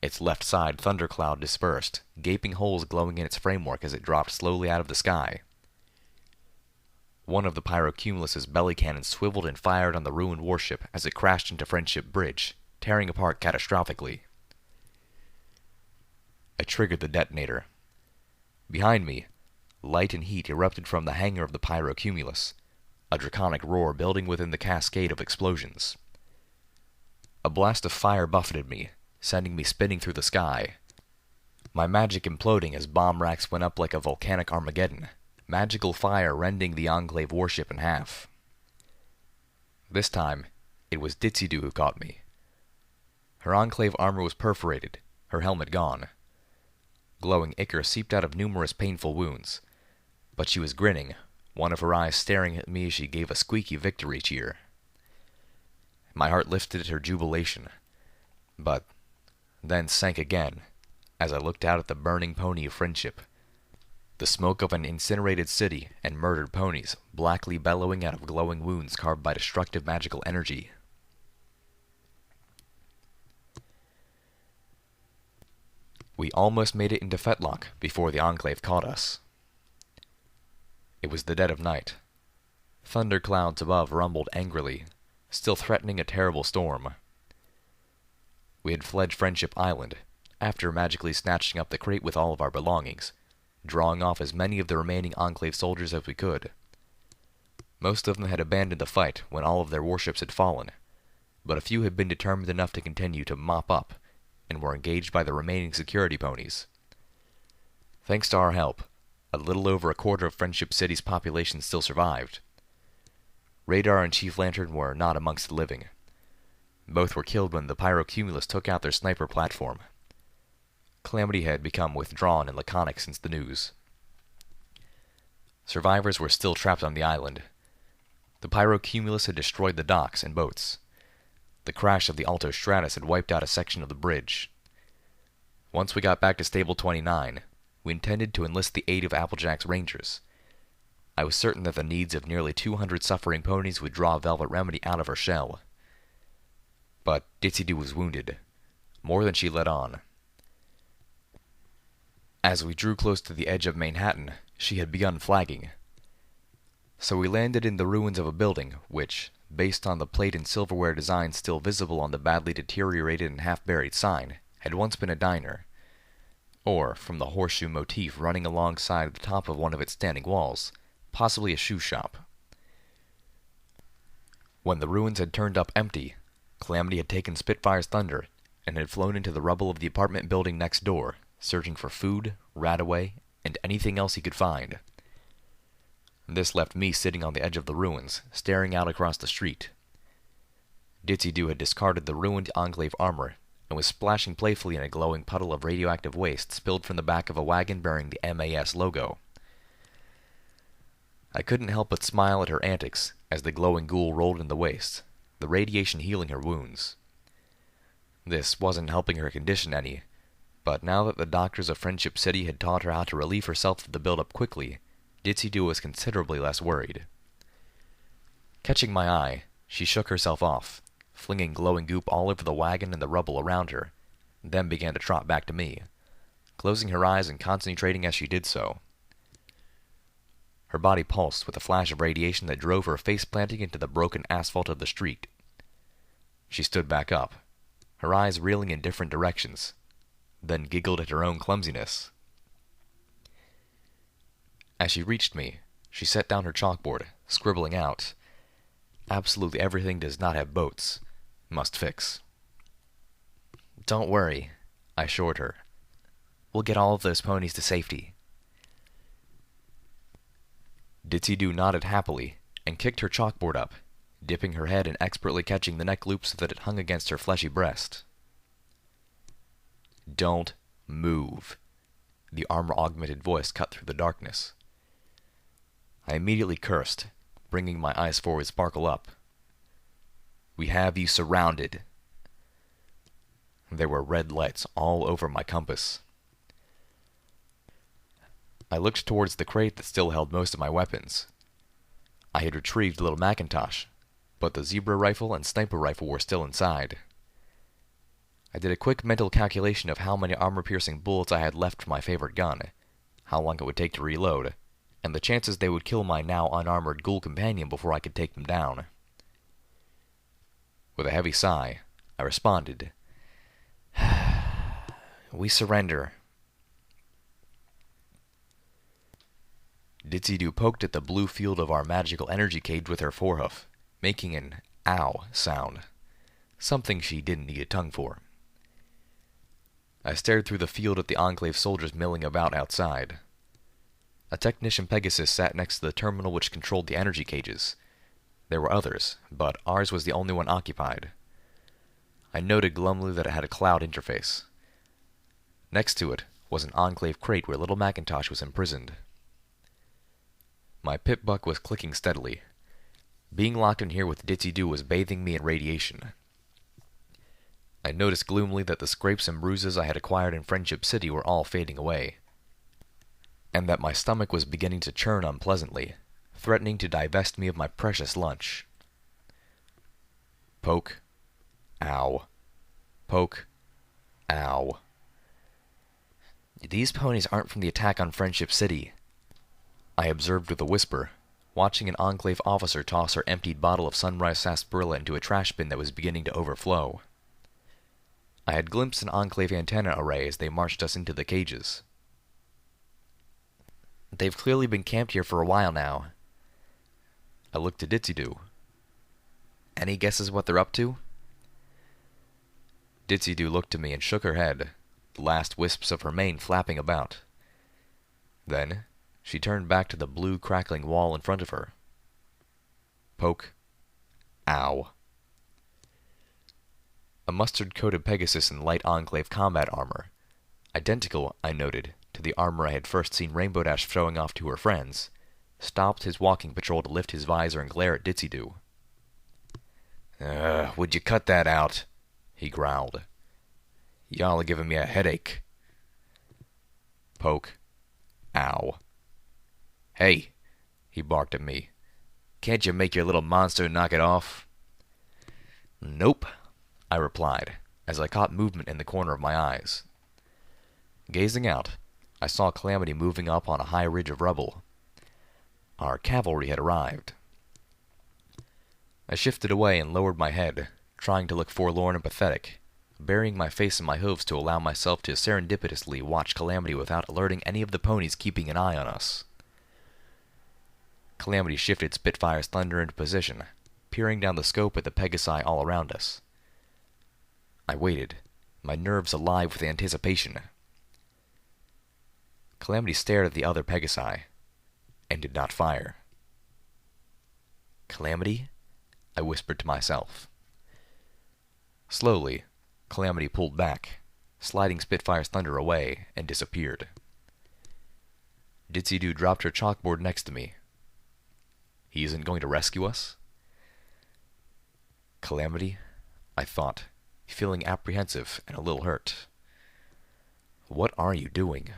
its left side thundercloud dispersed, gaping holes glowing in its framework as it dropped slowly out of the sky. One of the Pyrocumulus's belly cannons swiveled and fired on the ruined warship as it crashed into Friendship Bridge, tearing apart catastrophically. I triggered the detonator. Behind me, light and heat erupted from the hangar of the Pyrocumulus, a draconic roar building within the cascade of explosions. A blast of fire buffeted me, sending me spinning through the sky. My magic imploding as bomb racks went up like a volcanic Armageddon, magical fire rending the Enclave warship in half. This time, it was Ditsy who caught me. Her Enclave armor was perforated, her helmet gone. Glowing ichor seeped out of numerous painful wounds, but she was grinning, one of her eyes staring at me as she gave a squeaky victory cheer. My heart lifted at her jubilation, but then sank again as I looked out at the burning pony of friendship, the smoke of an incinerated city and murdered ponies blackly bellowing out of glowing wounds carved by destructive magical energy. We almost made it into Fetlock before the Enclave caught us. It was the dead of night. Thunder clouds above rumbled angrily, still threatening a terrible storm. We had fled Friendship Island, after magically snatching up the crate with all of our belongings, drawing off as many of the remaining Enclave soldiers as we could. Most of them had abandoned the fight when all of their warships had fallen, but a few had been determined enough to continue to mop up, and were engaged by the remaining security ponies. Thanks to our help, a little over a quarter of Friendship City's population still survived. Radar and Chief Lantern were not amongst the living. Both were killed when the pyrocumulus took out their sniper platform. Calamity had become withdrawn and laconic since the news. Survivors were still trapped on the island. The pyrocumulus had destroyed the docks and boats. The crash of the Alto Stratus had wiped out a section of the bridge. Once we got back to Stable 29, we intended to enlist the aid of Applejack's Rangers. I was certain that the needs of nearly 200 suffering ponies would draw Velvet Remedy out of her shell. But Ditsy was wounded, more than she let on. As we drew close to the edge of Manhattan, she had begun flagging. So we landed in the ruins of a building which, based on the plate and silverware designs still visible on the badly deteriorated and half-buried sign, had once been a diner. Or, from the horseshoe motif running alongside the top of one of its standing walls, possibly a shoe shop. When the ruins had turned up empty, Calamity had taken Spitfire's thunder and had flown into the rubble of the apartment building next door, searching for food, Radaway, and anything else he could find. This left me sitting on the edge of the ruins, staring out across the street. Ditsy had discarded the ruined Enclave armor and was splashing playfully in a glowing puddle of radioactive waste spilled from the back of a wagon bearing the MAS logo. I couldn't help but smile at her antics as the glowing ghoul rolled in the waste, the radiation healing her wounds. This wasn't helping her condition any, but now that the doctors of Friendship City had taught her how to relieve herself of the buildup quickly, Ditsy was considerably less worried. Catching my eye, she shook herself off, flinging glowing goop all over the wagon and the rubble around her, then began to trot back to me, closing her eyes and concentrating as she did so. Her body pulsed with a flash of radiation that drove her face planting into the broken asphalt of the street. She stood back up, her eyes reeling in different directions, then giggled at her own clumsiness. As she reached me, she set down her chalkboard, scribbling out, "Absolutely everything does not have boats. Must fix." "Don't worry," I assured her. "We'll get all of those ponies to safety." Ditsy nodded happily and kicked her chalkboard up, dipping her head and expertly catching the neck loop so that it hung against her fleshy breast. "Don't move," the armor-augmented voice cut through the darkness. I immediately cursed, bringing my eyes forward sparkle up. "We have you surrounded." There were red lights all over my compass. I looked towards the crate that still held most of my weapons. I had retrieved the little Macintosh, but the zebra rifle and sniper rifle were still inside. I did a quick mental calculation of how many armor-piercing bullets I had left for my favorite gun, how long it would take to reload, and the chances they would kill my now unarmored ghoul companion before I could take them down. With a heavy sigh, I responded, "We surrender." Ditsy poked at the blue field of our magical energy cage with her forehoof, making an ow sound. something she didn't need a tongue for. I stared through the field at the Enclave soldiers milling about outside. A technician Pegasus sat next to the terminal which controlled the energy cages. There were others, but ours was the only one occupied. I noted glumly that it had a cloud interface. Next to it was an Enclave crate where little Macintosh was imprisoned. My pip-buck was clicking steadily. Being locked in here with Ditsy was bathing me in radiation. I noticed gloomily that the scrapes and bruises I had acquired in Friendship City were all fading away, and that my stomach was beginning to churn unpleasantly, threatening to divest me of my precious lunch. Poke. Ow. Poke. Ow. These ponies aren't from the attack on Friendship City, I observed with a whisper, watching an Enclave officer toss her emptied bottle of Sunrise sarsaparilla into a trash bin that was beginning to overflow. I had glimpsed an Enclave antenna array as they marched us into the cages. They've clearly been camped here for a while now. I looked at Ditsy. Any guesses what they're up to? Ditsy looked at me and shook her head, the last wisps of her mane flapping about. Then she turned back to the blue crackling wall in front of her. Poke. Ow. A mustard-coated Pegasus in light Enclave combat armor, identical, I noted, to the armor I had first seen Rainbow Dash showing off to her friends, stopped his walking patrol to lift his visor and glare at Ditsy. Would you cut that out? He growled. Y'all are giving me a headache. Poke. Ow. Hey, he barked at me. Can't you make your little monster knock it off? Nope, I replied, as I caught movement in the corner of my eyes. Gazing out, I saw Calamity moving up on a high ridge of rubble. Our cavalry had arrived. I shifted away and lowered my head, trying to look forlorn and pathetic, burying my face in my hooves to allow myself to serendipitously watch Calamity without alerting any of the ponies keeping an eye on us. Calamity shifted Spitfire's thunder into position, peering down the scope at the Pegasi all around us. I waited, my nerves alive with anticipation. Calamity stared at the other Pegasi, and did not fire. Calamity? I whispered to myself. Slowly, Calamity pulled back, sliding Spitfire's thunder away, and disappeared. Ditsy dropped her chalkboard next to me. He isn't going to rescue us? Calamity, I thought, feeling apprehensive and a little hurt. What are you doing?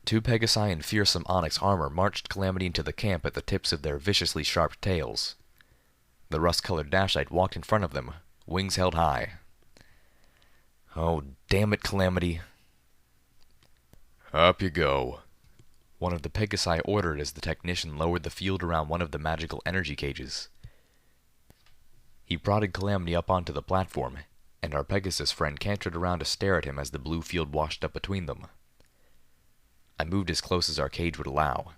Two Pegasi in fearsome onyx armor marched Calamity into the camp at the tips of their viciously sharp tails. The rust-colored Dashite walked in front of them, wings held high. Oh, damn it, Calamity. Up you go, one of the Pegasi ordered as the technician lowered the field around one of the magical energy cages. He prodded Calamity up onto the platform, and our Pegasus friend cantered around to stare at him as the blue field washed up between them. I moved as close as our cage would allow.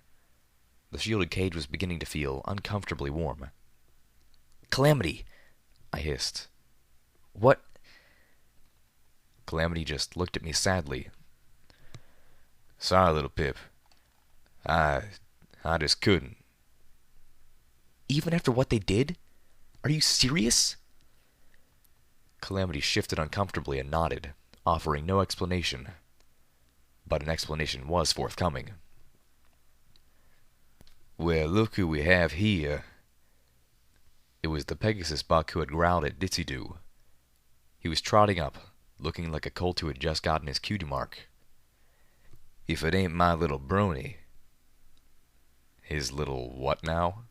The shielded cage was beginning to feel uncomfortably warm. Calamity! I hissed. What? Calamity just looked at me sadly. Sorry, little Pip. I just couldn't. Even after what they did? Are you serious? Calamity shifted uncomfortably and nodded, offering no explanation. But an explanation was forthcoming. Well, look who we have here. It was the Pegasus buck who had growled at Ditsy. He was trotting up, looking like a colt who had just gotten his cutie mark. If it ain't my little brony. His little what now?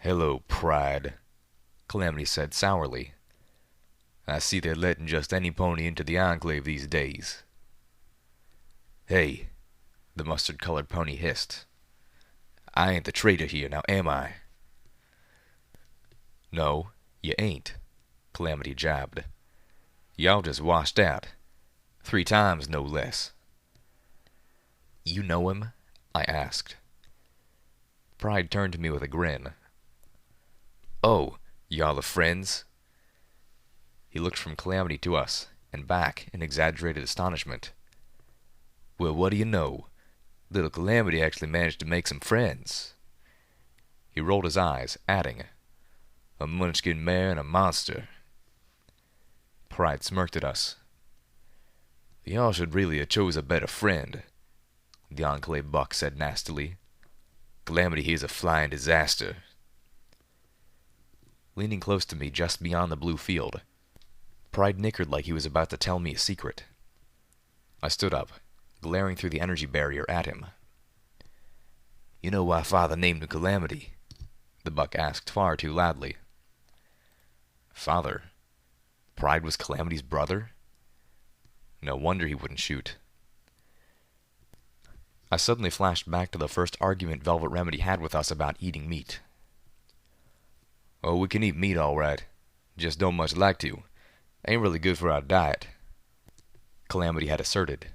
Hello, Pride, Calamity said sourly. I see they're letting just any pony into the Enclave these days. Hey, the mustard-colored pony hissed. I ain't the traitor here, now am I? No, you ain't, Calamity jabbed. Y'all just washed out. 3 times, no less. You know him? I asked. Pride turned to me with a grin. "Oh, y'all are friends?" He looked from Calamity to us, and back in exaggerated astonishment. "Well, what do you know? Little Calamity actually managed to make some friends." He rolled his eyes, adding, "A munchkin mare and a monster." Pride smirked at us. "Y'all should really have chose a better friend," the Enclave buck said nastily. "Calamity here's a flying disaster." Leaning close to me just beyond the blue field, Pride nickered like he was about to tell me a secret. I stood up, glaring through the energy barrier at him. "You know why Father named him Calamity?" the buck asked far too loudly. Father? Pride was Calamity's brother? No wonder he wouldn't shoot. I suddenly flashed back to the first argument Velvet Remedy had with us about eating meat. "Oh, we can eat meat all right. Just don't much like to. Ain't really good for our diet," Calamity had asserted.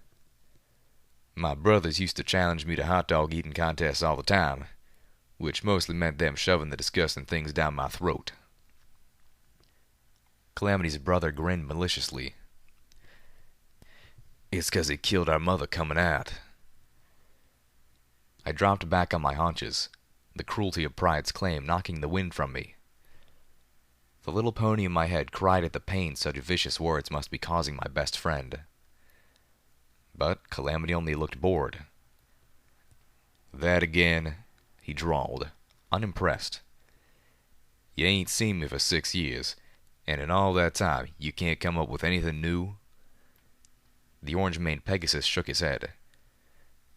"My brothers used to challenge me to hot dog eating contests all the time, which mostly meant them shoving the disgusting things down my throat." Calamity's brother grinned maliciously. "It's 'cause he killed our mother coming out." I dropped back on my haunches, the cruelty of Pride's claim knocking the wind from me. The little pony in my head cried at the pain such vicious words must be causing my best friend. But Calamity only looked bored. "That again," he drawled, unimpressed. "You ain't seen me for 6 years, and in all that time you can't come up with anything new?" The orange-maned Pegasus shook his head.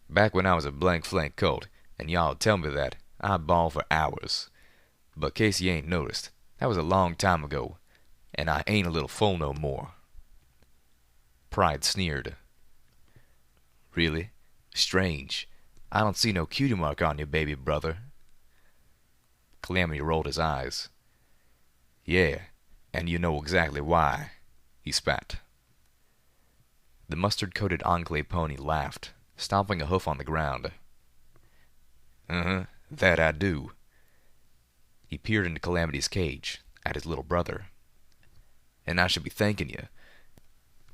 "Back when I was a blank flank colt, and y'all'd tell me that, I'd bawl for hours. But case you ain't noticed, that was a long time ago, and I ain't a little fool no more." Pride sneered. "Really? Strange. I don't see no cutie mark on you, baby brother." Calamity rolled his eyes. "Yeah, and you know exactly why," he spat. The mustard-coated Enclave pony laughed, stomping a hoof on the ground. That I do." He peered into Calamity's cage, at his little brother. "And I should be thanking you.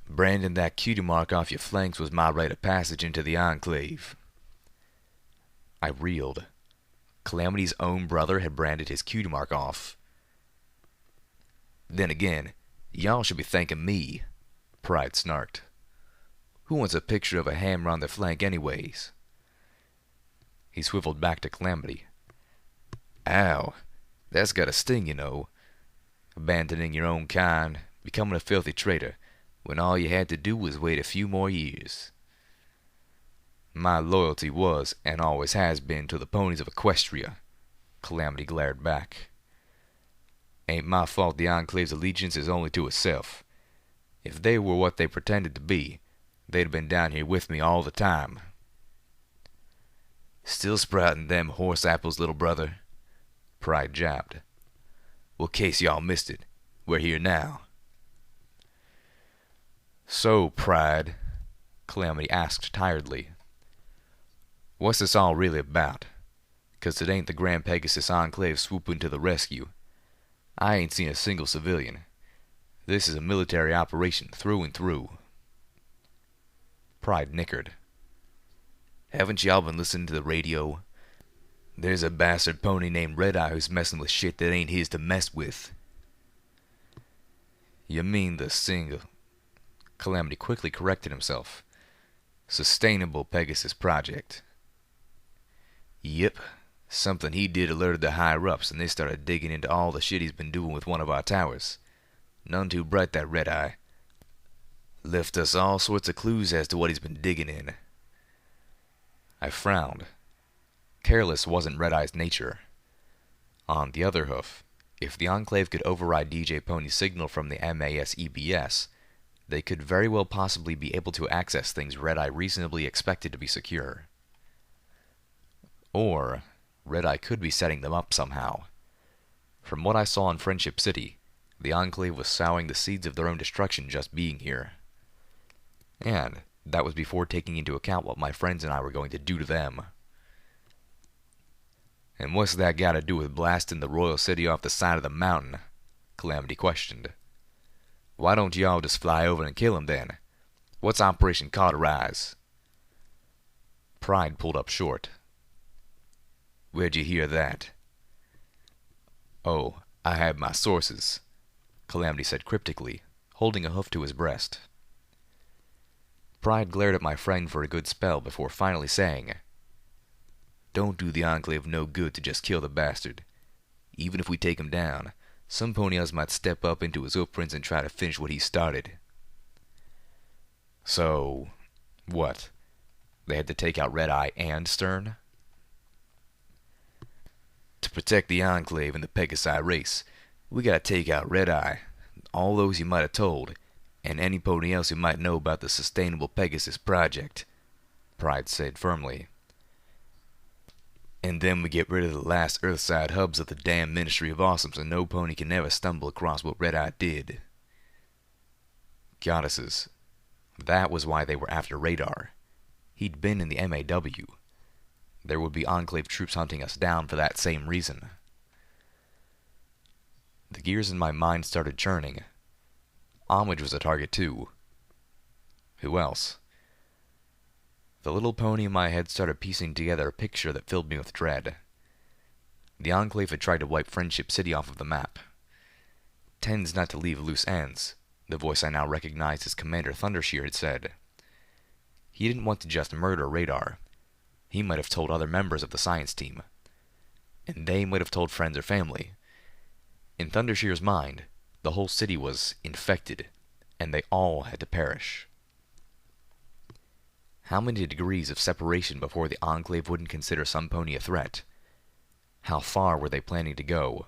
Branding that cutie mark off your flanks was my rite of passage into the Enclave." I reeled. Calamity's own brother had branded his cutie mark off. "Then again, y'all should be thanking me," Pride snarked. "Who wants a picture of a hammer on their flank anyways?" He swiveled back to Calamity. "Ow, that's got a sting, you know. Abandoning your own kind, becoming a filthy traitor, when all you had to do was wait a few more years." "My loyalty was, and always has been, to the ponies of Equestria," Calamity glared back. "Ain't my fault the Enclave's allegiance is only to itself. If they were what they pretended to be, they'd have been down here with me all the time." "Still sprouting them horse apples, little brother?" Pride jabbed. "Well, case y'all missed it, we're here now." "So, Pride," Calamity asked tiredly, "what's this all really about? 'Cause it ain't the Grand Pegasus Enclave swooping to the rescue. I ain't seen a single civilian. This is a military operation through and through." Pride nickered. "Haven't y'all been listening to the radio? There's a bastard pony named Redeye who's messing with shit that ain't his to mess with." "You mean the single..." Calamity quickly corrected himself. "Sustainable Pegasus Project." "Yep. Something he did alerted the higher-ups, and they started digging into all the shit he's been doing with one of our towers. None too bright, that Redeye. Left us all sorts of clues as to what he's been digging in." I frowned. Careless wasn't Redeye's nature. On the other hoof, if the Enclave could override DJ Pony's signal from the MAS EBS, they could very well possibly be able to access things Redeye reasonably expected to be secure. Or, Redeye could be setting them up somehow. From what I saw in Friendship City, the Enclave was sowing the seeds of their own destruction just being here. And that was before taking into account what my friends and I were going to do to them. And what's that got to do with blasting the royal city off the side of the mountain? Calamity questioned. Why don't you all just fly over and kill him then? What's Operation Cauterize? Pride pulled up short. Where'd you hear that? Oh, I have my sources, Calamity said cryptically, holding a hoof to his breast. Pride glared at my friend for a good spell before finally saying, Don't do the Enclave no good to just kill the bastard. Even if we take him down, some ponies might step up into his footprints and try to finish what he started. So, what? They had to take out Redeye and Stern? To protect the Enclave and the Pegasi race, we gotta take out Redeye, all those you might have told, and any pony else you might know about the Sustainable Pegasus Project, Pride said firmly. And then we get rid of the last Earthside hubs of the damn Ministry of Awesome so no pony can ever stumble across what Redeye did. Goddesses. That was why they were after Radar. He'd been in the MAW. There would be Enclave troops hunting us down for that same reason. The gears in my mind started churning. Homage was a target too. Who else? The little pony in my head started piecing together a picture that filled me with dread. The Enclave had tried to wipe Friendship City off of the map. Tends not to leave loose ends, the voice I now recognized as Commander Thundershear had said. He didn't want to just murder Radar. He might have told other members of the science team. And they might have told friends or family. In Thundershear's mind, the whole city was infected, and they all had to perish. How many degrees of separation before the Enclave wouldn't consider some pony a threat? How far were they planning to go?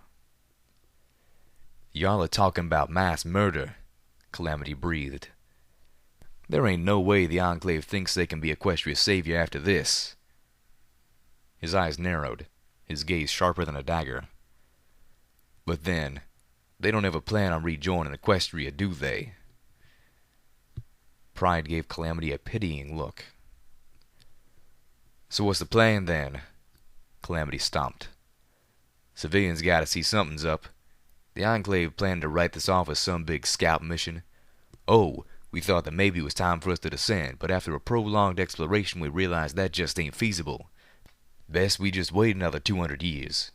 Y'all are talking about mass murder, Calamity breathed. There ain't no way the Enclave thinks they can be Equestria's savior after this. His eyes narrowed, his gaze sharper than a dagger. But then, they don't ever plan on rejoining Equestria, do they? Pride gave Calamity a pitying look. So what's the plan then? Calamity stomped. Civilians gotta see something's up. The Enclave planned to write this off as some big scout mission. Oh, we thought that maybe it was time for us to descend, but after a prolonged exploration we realized that just ain't feasible. Best we just wait another 200 years.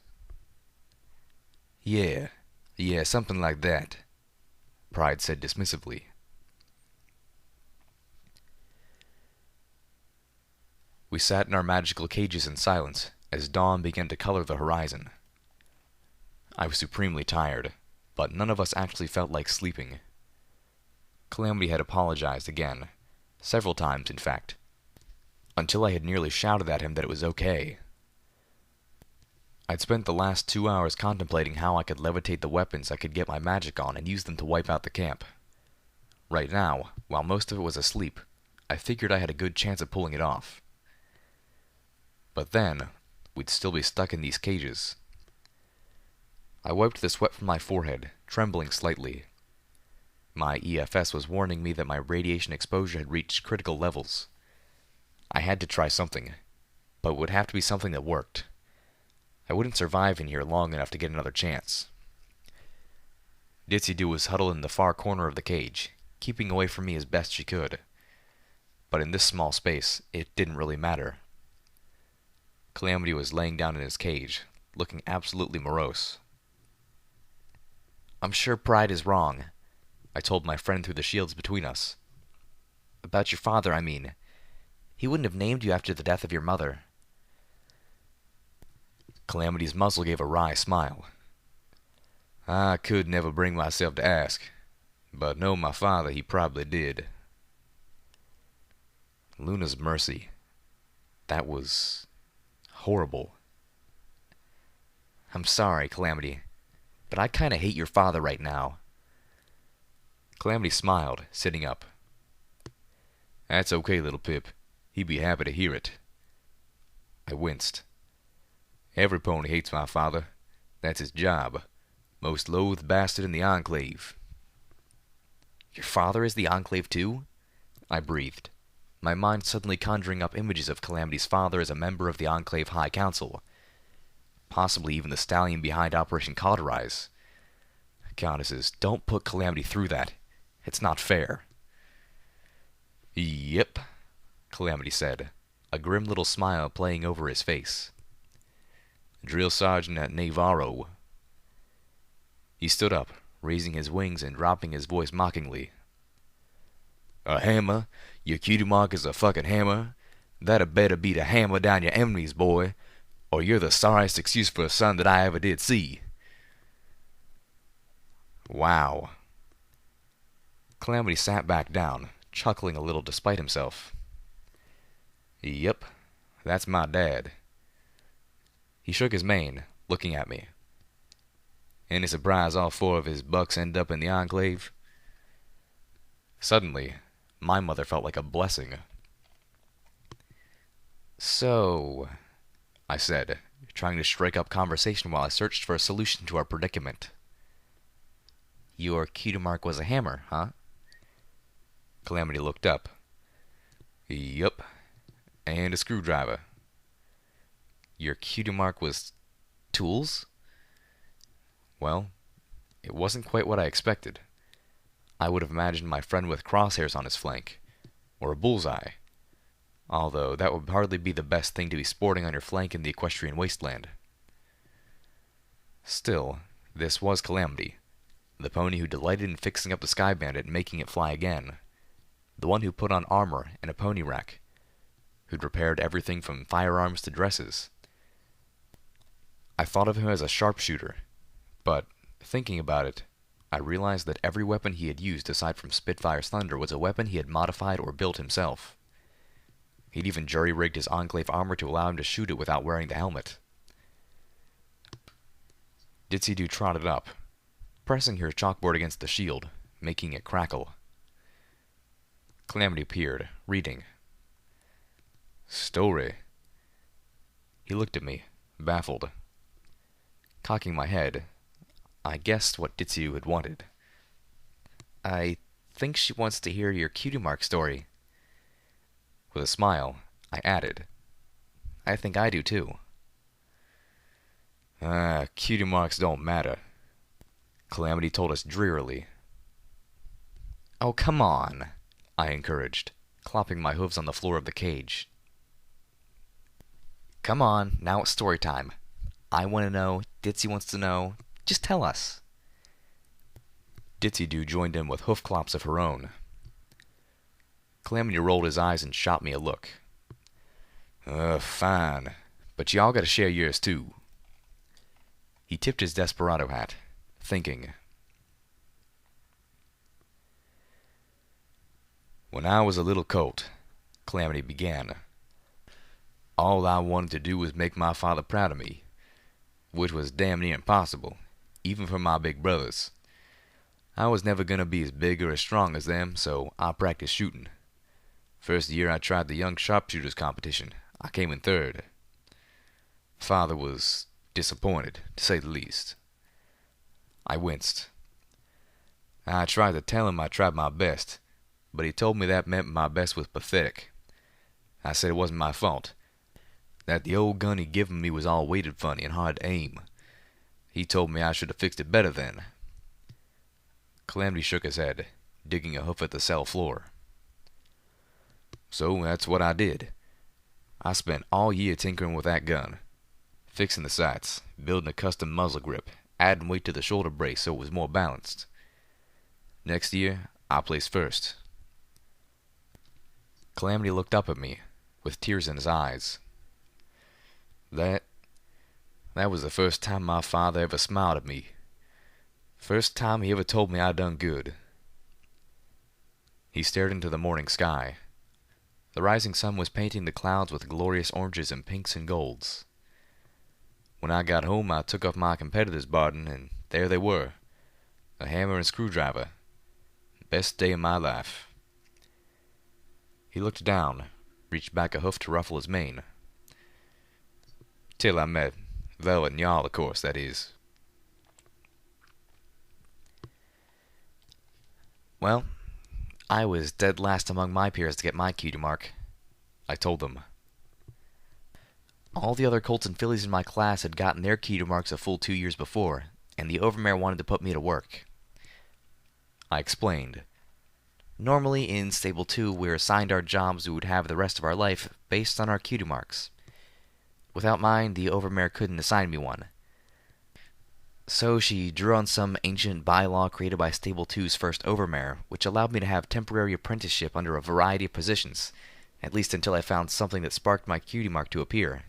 Yeah, something like that, Pride said dismissively. We sat in our magical cages in silence as dawn began to color the horizon. I was supremely tired, but none of us actually felt like sleeping. Calamity had apologized again, several times in fact, until I had nearly shouted at him that it was okay. I'd spent the last 2 hours contemplating how I could levitate the weapons I could get my magic on and use them to wipe out the camp. Right now, while most of it was asleep, I figured I had a good chance of pulling it off. But then, we'd still be stuck in these cages. I wiped the sweat from my forehead, trembling slightly. My EFS was warning me that my radiation exposure had reached critical levels. I had to try something, but it would have to be something that worked. I wouldn't survive in here long enough to get another chance. Ditsy was huddled in the far corner of the cage, keeping away from me as best she could. But in this small space, it didn't really matter. Calamity was laying down in his cage, looking absolutely morose. I'm sure Pride is wrong, I told my friend through the shields between us. About your father, I mean. He wouldn't have named you after the death of your mother. Calamity's muzzle gave a wry smile. I could never bring myself to ask, but know my father he probably did. Luna's mercy. That was horrible. I'm sorry, Calamity, but I kinda hate your father right now. Calamity smiled, sitting up. That's okay, little Pip. He'd be happy to hear it. I winced. Every pony hates my father. That's his job. Most loathed bastard in the Enclave. Your father is the Enclave too? I breathed, my mind suddenly conjuring up images of Calamity's father as a member of the Enclave High Council. possibly even the stallion behind Operation Cauterize. Goddesses, don't put Calamity through that. It's not fair. Yep, Calamity said, a grim little smile playing over his face. Drill sergeant at Navarro. He stood up, raising his wings and dropping his voice mockingly. A hammer? Your cutie mark is a fucking hammer? That'd better be to hammer down your enemies, boy, or you're the sorriest excuse for a son that I ever did see. Wow. Calamity sat back down, chuckling a little despite himself. Yep, that's my dad. He shook his mane, looking at me. Any surprise all four of his bucks end up in the Enclave? Suddenly, my mother felt like a blessing. So, I said, trying to strike up conversation while I searched for a solution to our predicament. Your cutie mark was a hammer, huh? Calamity looked up. Yup, and a screwdriver. Your cutie mark was tools? Well, it wasn't quite what I expected. I would have imagined my friend with crosshairs on his flank, or a bullseye, although that would hardly be the best thing to be sporting on your flank in the equestrian wasteland. Still, this was Calamity, the pony who delighted in fixing up the Sky Bandit and making it fly again, the one who put on armor and a pony rack, who'd repaired everything from firearms to dresses. I thought of him as a sharpshooter, but, thinking about it, I realized that every weapon he had used aside from Spitfire's Thunder was a weapon he had modified or built himself. He'd even jury-rigged his Enclave armor to allow him to shoot it without wearing the helmet. Ditsy trotted up, pressing her chalkboard against the shield, making it crackle. Calamity appeared, reading. Story. He looked at me, baffled. Cocking my head, I guessed what Ditsy had wanted. I think she wants to hear your cutie mark story. With a smile, I added, I think I do too. Cutie marks don't matter, Calamity told us drearily. Oh, come on, I encouraged, clopping my hooves on the floor of the cage. Come on, now it's story time. I want to know, Ditsy wants to know. Just tell us. Ditsy joined in with hoof clops of her own. Calamity rolled his eyes and shot me a look. Fine, but y'all gotta share yours too. He tipped his desperado hat, thinking. When I was a little colt, Calamity began, all I wanted to do was make my father proud of me, which was damn near impossible, even for my big brothers. I was never gonna be as big or as strong as them, so I practiced shooting. First year I tried the young sharpshooters competition. I came in third. Father was disappointed, to say the least. I winced. I tried to tell him I tried my best, but he told me that meant my best was pathetic. I said it wasn't my fault, that the old gun he'd given me was all weighted funny and hard to aim. He told me I should have fixed it better then. Calamity shook his head, digging a hoof at the cell floor. So that's what I did. I spent all year tinkering with that gun, fixing the sights, building a custom muzzle grip, adding weight to the shoulder brace so it was more balanced. Next year, I placed first. Calamity looked up at me, with tears in his eyes. That was the first time my father ever smiled at me. First time he ever told me I done good. He stared into the morning sky. The rising sun was painting the clouds with glorious oranges and pinks and golds. When I got home, I took off my competitor's barden, and there they were, a hammer and screwdriver. Best day of my life. He looked down, reached back a hoof to ruffle his mane. Till I met Velvet and y'all, of course, that is. Well, I was dead last among my peers to get my cutie mark, I told them. All the other colts and fillies in my class had gotten their cutie marks a full 2 years before, and the overmare wanted to put me to work. I explained. Normally, in Stable 2, we're assigned our jobs we would have the rest of our life based on our cutie marks. Without mine, the overmare couldn't assign me one. So she drew on some ancient bylaw created by Stable 2's first overmare, which allowed me to have temporary apprenticeship under a variety of positions, at least until I found something that sparked my cutie mark to appear.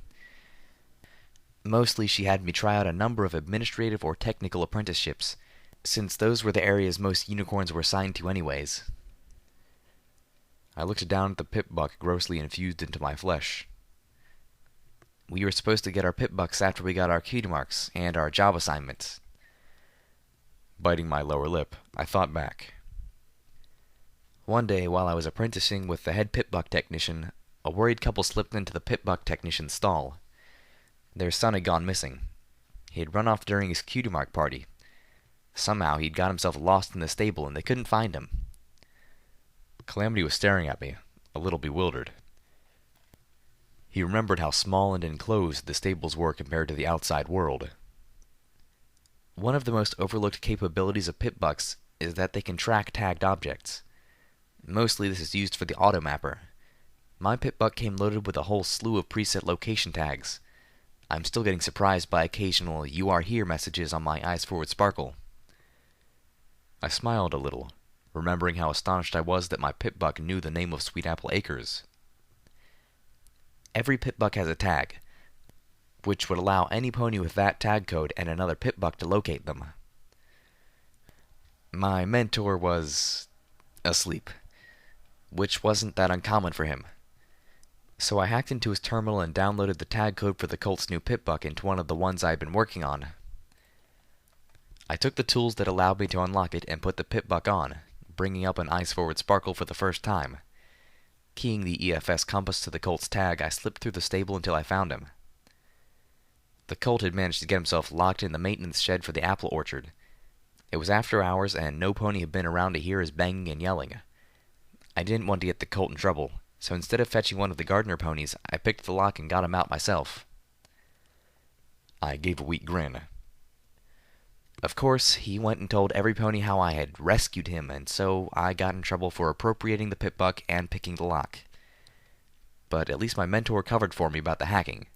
Mostly she had me try out a number of administrative or technical apprenticeships, since those were the areas most unicorns were assigned to anyways. I looked down at the pip buck grossly infused into my flesh. We were supposed to get our pip bucks after we got our cutie marks and our job assignments. Biting my lower lip, I thought back. One day, while I was apprenticing with the head pip buck technician, a worried couple slipped into the pip buck technician's stall. Their son had gone missing. He had run off during his cutie mark party. Somehow he'd got himself lost in the stable and they couldn't find him. Calamity was staring at me, a little bewildered. He remembered how small and enclosed the stables were compared to the outside world. One of the most overlooked capabilities of pip bucks is that they can track tagged objects. Mostly this is used for the automapper. My pip buck came loaded with a whole slew of preset location tags. I'm still getting surprised by occasional "you are here" messages on my eyes forward sparkle. I smiled a little, remembering how astonished I was that my pip buck knew the name of Sweet Apple Acres. Every pip buck has a tag, which would allow any pony with that tag code and another pip buck to locate them. My mentor was asleep, which wasn't that uncommon for him. So I hacked into his terminal and downloaded the tag code for the colt's new pip buck into one of the ones I had been working on. I took the tools that allowed me to unlock it and put the pip buck on, bringing up an eyes forward sparkle for the first time. Keying the EFS compass to the colt's tag, I slipped through the stable until I found him. The colt had managed to get himself locked in the maintenance shed for the apple orchard. It was after hours, and no pony had been around to hear his banging and yelling. I didn't want to get the colt in trouble, so instead of fetching one of the gardener ponies, I picked the lock and got him out myself. I gave a weak grin. Of course, he went and told every pony how I had rescued him, and so I got in trouble for appropriating the pip buck and picking the lock. But at least my mentor covered for me about the hacking.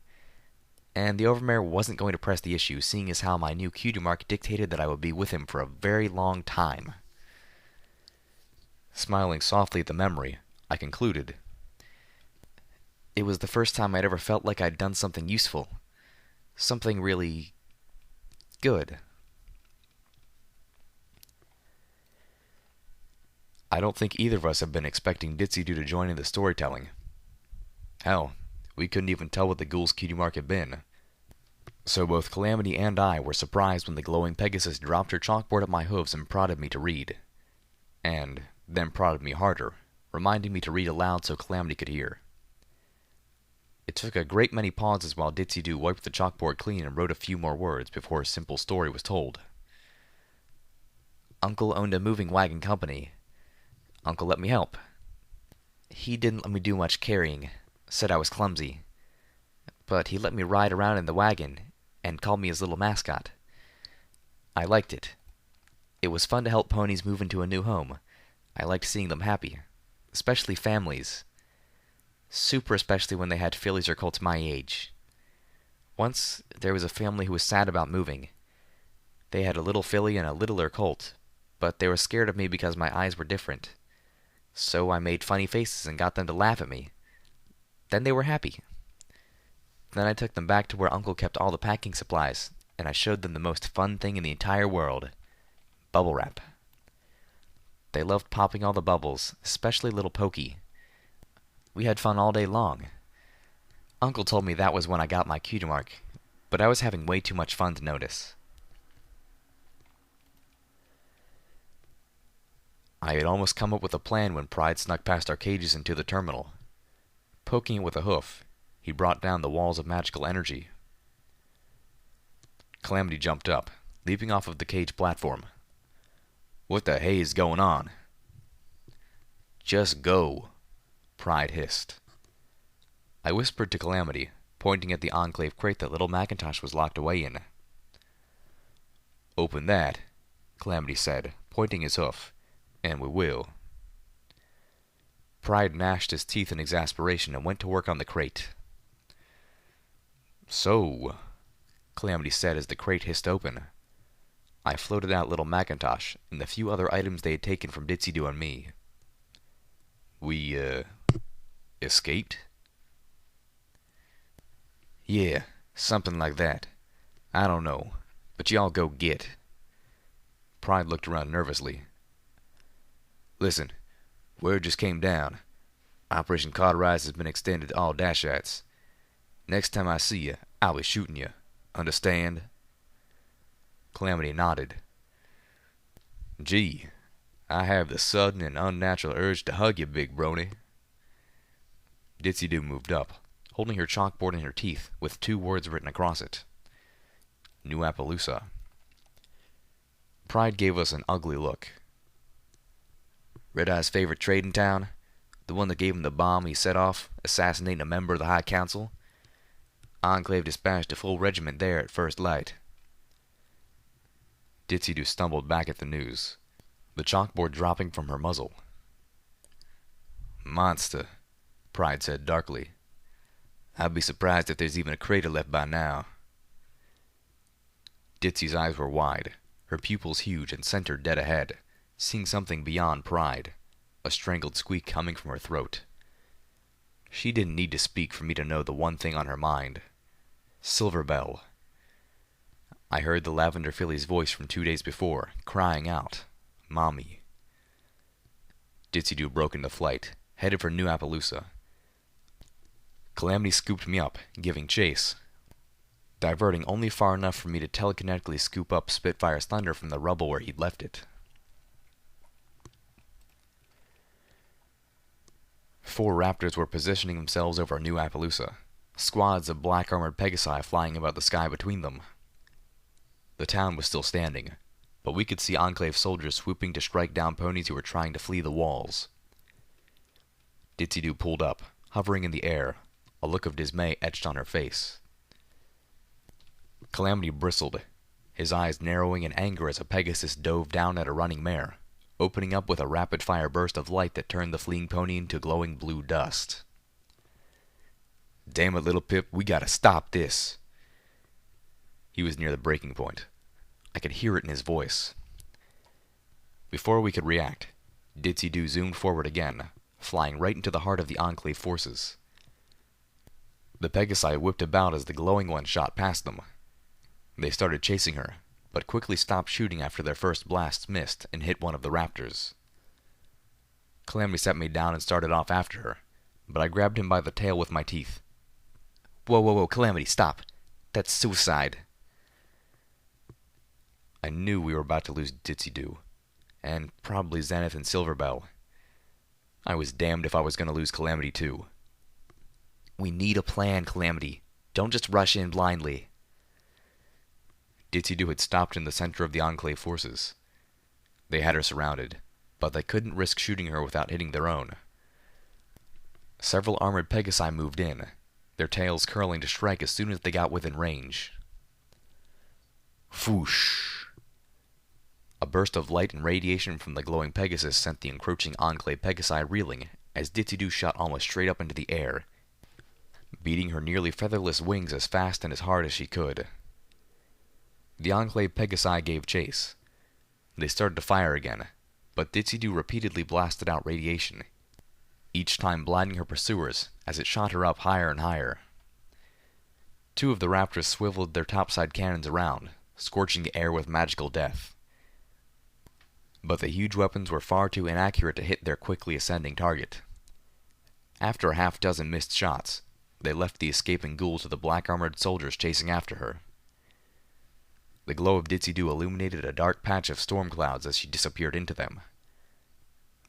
And the overmare wasn't going to press the issue, seeing as how my new cutie mark dictated that I would be with him for a very long time. Smiling softly at the memory, I concluded. It was the first time I'd ever felt like I'd done something useful. Something really good. I don't think either of us have been expecting Ditsy to join in the storytelling. Hell, we couldn't even tell what the ghoul's cutie mark had been. So both Calamity and I were surprised when the glowing Pegasus dropped her chalkboard at my hooves and prodded me to read. And then prodded me harder, reminding me to read aloud so Calamity could hear. It took a great many pauses while Ditsy wiped the chalkboard clean and wrote a few more words before a simple story was told. Uncle owned a moving wagon company. Uncle let me help. He didn't let me do much carrying, said I was clumsy. But he let me ride around in the wagon and called me his little mascot. I liked it. It was fun to help ponies move into a new home. I liked seeing them happy, especially families. Super especially when they had fillies or colts my age. Once, there was a family who was sad about moving. They had a little filly and a littler colt, but they were scared of me because my eyes were different. So I made funny faces and got them to laugh at me. Then they were happy. Then I took them back to where Uncle kept all the packing supplies, and I showed them the most fun thing in the entire world. Bubble wrap. They loved popping all the bubbles, especially little Pokey. We had fun all day long. Uncle told me that was when I got my cutie mark, but I was having way too much fun to notice. I had almost come up with a plan when Pride snuck past our cages into the terminal. Poking it with a hoof, he brought down the walls of magical energy. Calamity jumped up, leaping off of the cage platform. "What the hey is going on?" "Just go," Pride hissed. I whispered to Calamity, pointing at the Enclave crate that little Macintosh was locked away in. "Open that," Calamity said, pointing his hoof, "and we will." Pride gnashed his teeth in exasperation and went to work on the crate. "So," Calamity said as the crate hissed open. I floated out little Macintosh and the few other items they had taken from Ditsy and me. "We, escaped?" "Yeah, something like that. I don't know, but y'all go get." Pride looked around nervously. "Listen, word just came down. Operation Cauterize has been extended to all Dashites. Next time I see you, I'll be shooting you. Understand?" Calamity nodded. "Gee, I have the sudden and unnatural urge to hug you, big brony." Ditsy moved up, holding her chalkboard in her teeth with 2 words written across it. New Appaloosa. Pride gave us an ugly look. "Redeys' favorite trade in town? The one that gave him the bomb he set off, assassinating a member of the High Council? Enclave dispatched a full regiment there at first light." Ditsy stumbled back at the news, the chalkboard dropping from her muzzle. "Monster," Pride said darkly. "I'd be surprised if there's even a crater left by now." Ditsy's eyes were wide, her pupils huge and centered dead ahead, seeing something beyond Pride, a strangled squeak coming from her throat. She didn't need to speak for me to know the one thing on her mind. Silverbell. I heard the Lavender filly's voice from 2 days before, crying out, "Mommy." Ditsy broke into flight, headed for New Appaloosa. Calamity scooped me up, giving chase, diverting only far enough for me to telekinetically scoop up Spitfire's thunder from the rubble where he'd left it. 4 Raptors were positioning themselves over New Appaloosa, squads of black-armored Pegasi flying about the sky between them. The town was still standing, but we could see Enclave soldiers swooping to strike down ponies who were trying to flee the walls. Ditsy pulled up, hovering in the air, a look of dismay etched on her face. Calamity bristled, his eyes narrowing in anger as a Pegasus dove down at a running mare, opening up with a rapid-fire burst of light that turned the fleeing pony into glowing blue dust. "Damn it, little Pip, we gotta stop this." He was near the breaking point. I could hear it in his voice. Before we could react, Ditsy zoomed forward again, flying right into the heart of the Enclave forces. The Pegasi whipped about as the glowing one shot past them. They started chasing her, but quickly stopped shooting after their first blasts missed and hit one of the Raptors. Calamity set me down and started off after her, but I grabbed him by the tail with my teeth. Whoa, Calamity, stop. That's suicide." I knew we were about to lose Ditsy and probably Zenith and Silverbell. I was damned if I was going to lose Calamity too. "We need a plan, Calamity. Don't just rush in blindly." Ditsy had stopped in the center of the Enclave forces. They had her surrounded, but they couldn't risk shooting her without hitting their own. Several armored Pegasi moved in, their tails curling to strike as soon as they got within range. Whoosh! A burst of light and radiation from the glowing Pegasus sent the encroaching Enclave Pegasi reeling as Ditsy shot almost straight up into the air, beating her nearly featherless wings as fast and as hard as she could. The Enclave Pegasi gave chase. They started to fire again, but Ditsy repeatedly blasted out radiation, each time blinding her pursuers as it shot her up higher and higher. 2 of the Raptors swiveled their topside cannons around, scorching the air with magical death. But the huge weapons were far too inaccurate to hit their quickly ascending target. After a half-dozen missed shots, they left the escaping ghoul to the black-armored soldiers chasing after her. The glow of Ditsy illuminated a dark patch of storm clouds as she disappeared into them.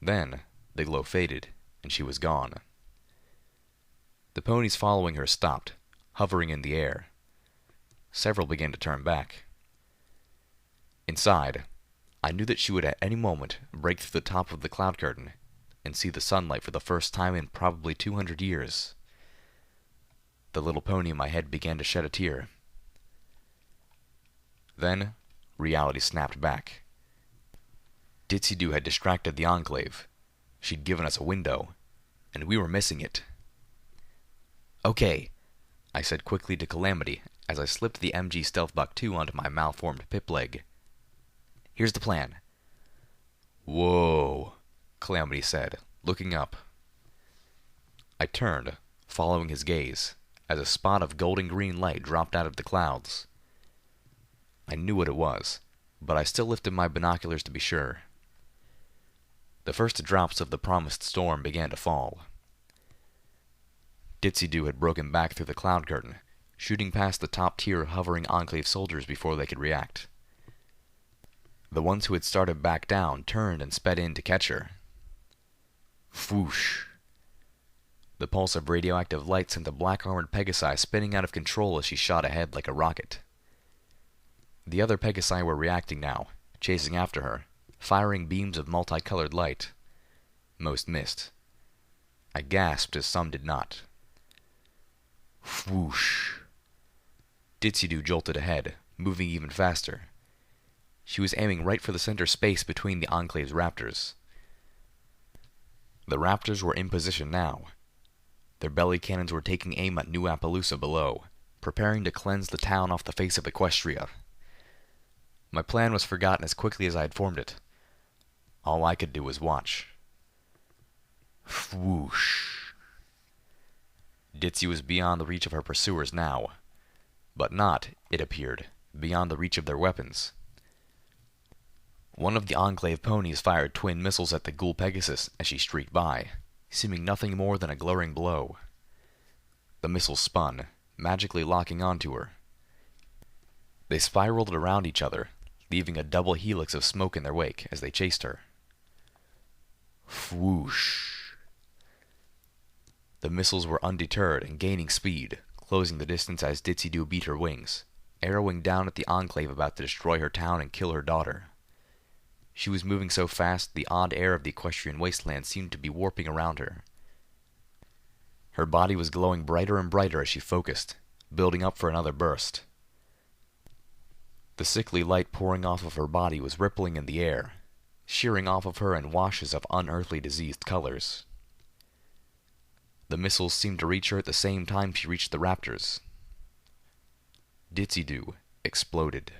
Then, the glow faded, and she was gone. The ponies following her stopped, hovering in the air. Several began to turn back. Inside, I knew that she would at any moment break through the top of the cloud curtain and see the sunlight for the first time in probably 200 years. The little pony in my head began to shed a tear. Then, reality snapped back. Ditsy had distracted the Enclave. She'd given us a window, and we were missing it. "Okay," I said quickly to Calamity as I slipped the MG Stealth Buck 2 onto my malformed pip leg. "Here's the plan." "Whoa," Calamity said, looking up. I turned, following his gaze, as a spot of golden green light dropped out of the clouds. I knew what it was, but I still lifted my binoculars to be sure. The first drops of the promised storm began to fall. Ditsy had broken back through the cloud curtain, shooting past the top tier of hovering Enclave soldiers before they could react. The ones who had started back down turned and sped in to catch her. Whoosh! The pulse of radioactive light sent the black-armored Pegasi spinning out of control as she shot ahead like a rocket. The other Pegasi were reacting now, chasing after her, firing beams of multicolored light. Most missed. I gasped as some did not. Whoosh! Ditsy jolted ahead, moving even faster. She was aiming right for the center space between the Enclave's Raptors. The Raptors were in position now. Their belly cannons were taking aim at New Appaloosa below, preparing to cleanse the town off the face of Equestria. My plan was forgotten as quickly as I had formed it. All I could do was watch. Whoosh! Ditsy was beyond the reach of her pursuers now, but not, it appeared, beyond the reach of their weapons. One of the Enclave ponies fired twin missiles at the ghoul Pegasus as she streaked by, seeming nothing more than a glowing blow. The missiles spun, magically locking onto her. They spiraled around each other, leaving a double helix of smoke in their wake as they chased her. Whoosh! The missiles were undeterred and gaining speed, closing the distance as Ditsy beat her wings, arrowing down at the Enclave about to destroy her town and kill her daughter. She was moving so fast, the odd air of the equestrian wasteland seemed to be warping around her. Her body was glowing brighter and brighter as she focused, building up for another burst. The sickly light pouring off of her body was rippling in the air, shearing off of her in washes of unearthly diseased colors. The missiles seemed to reach her at the same time she reached the Raptors. Ditsy exploded.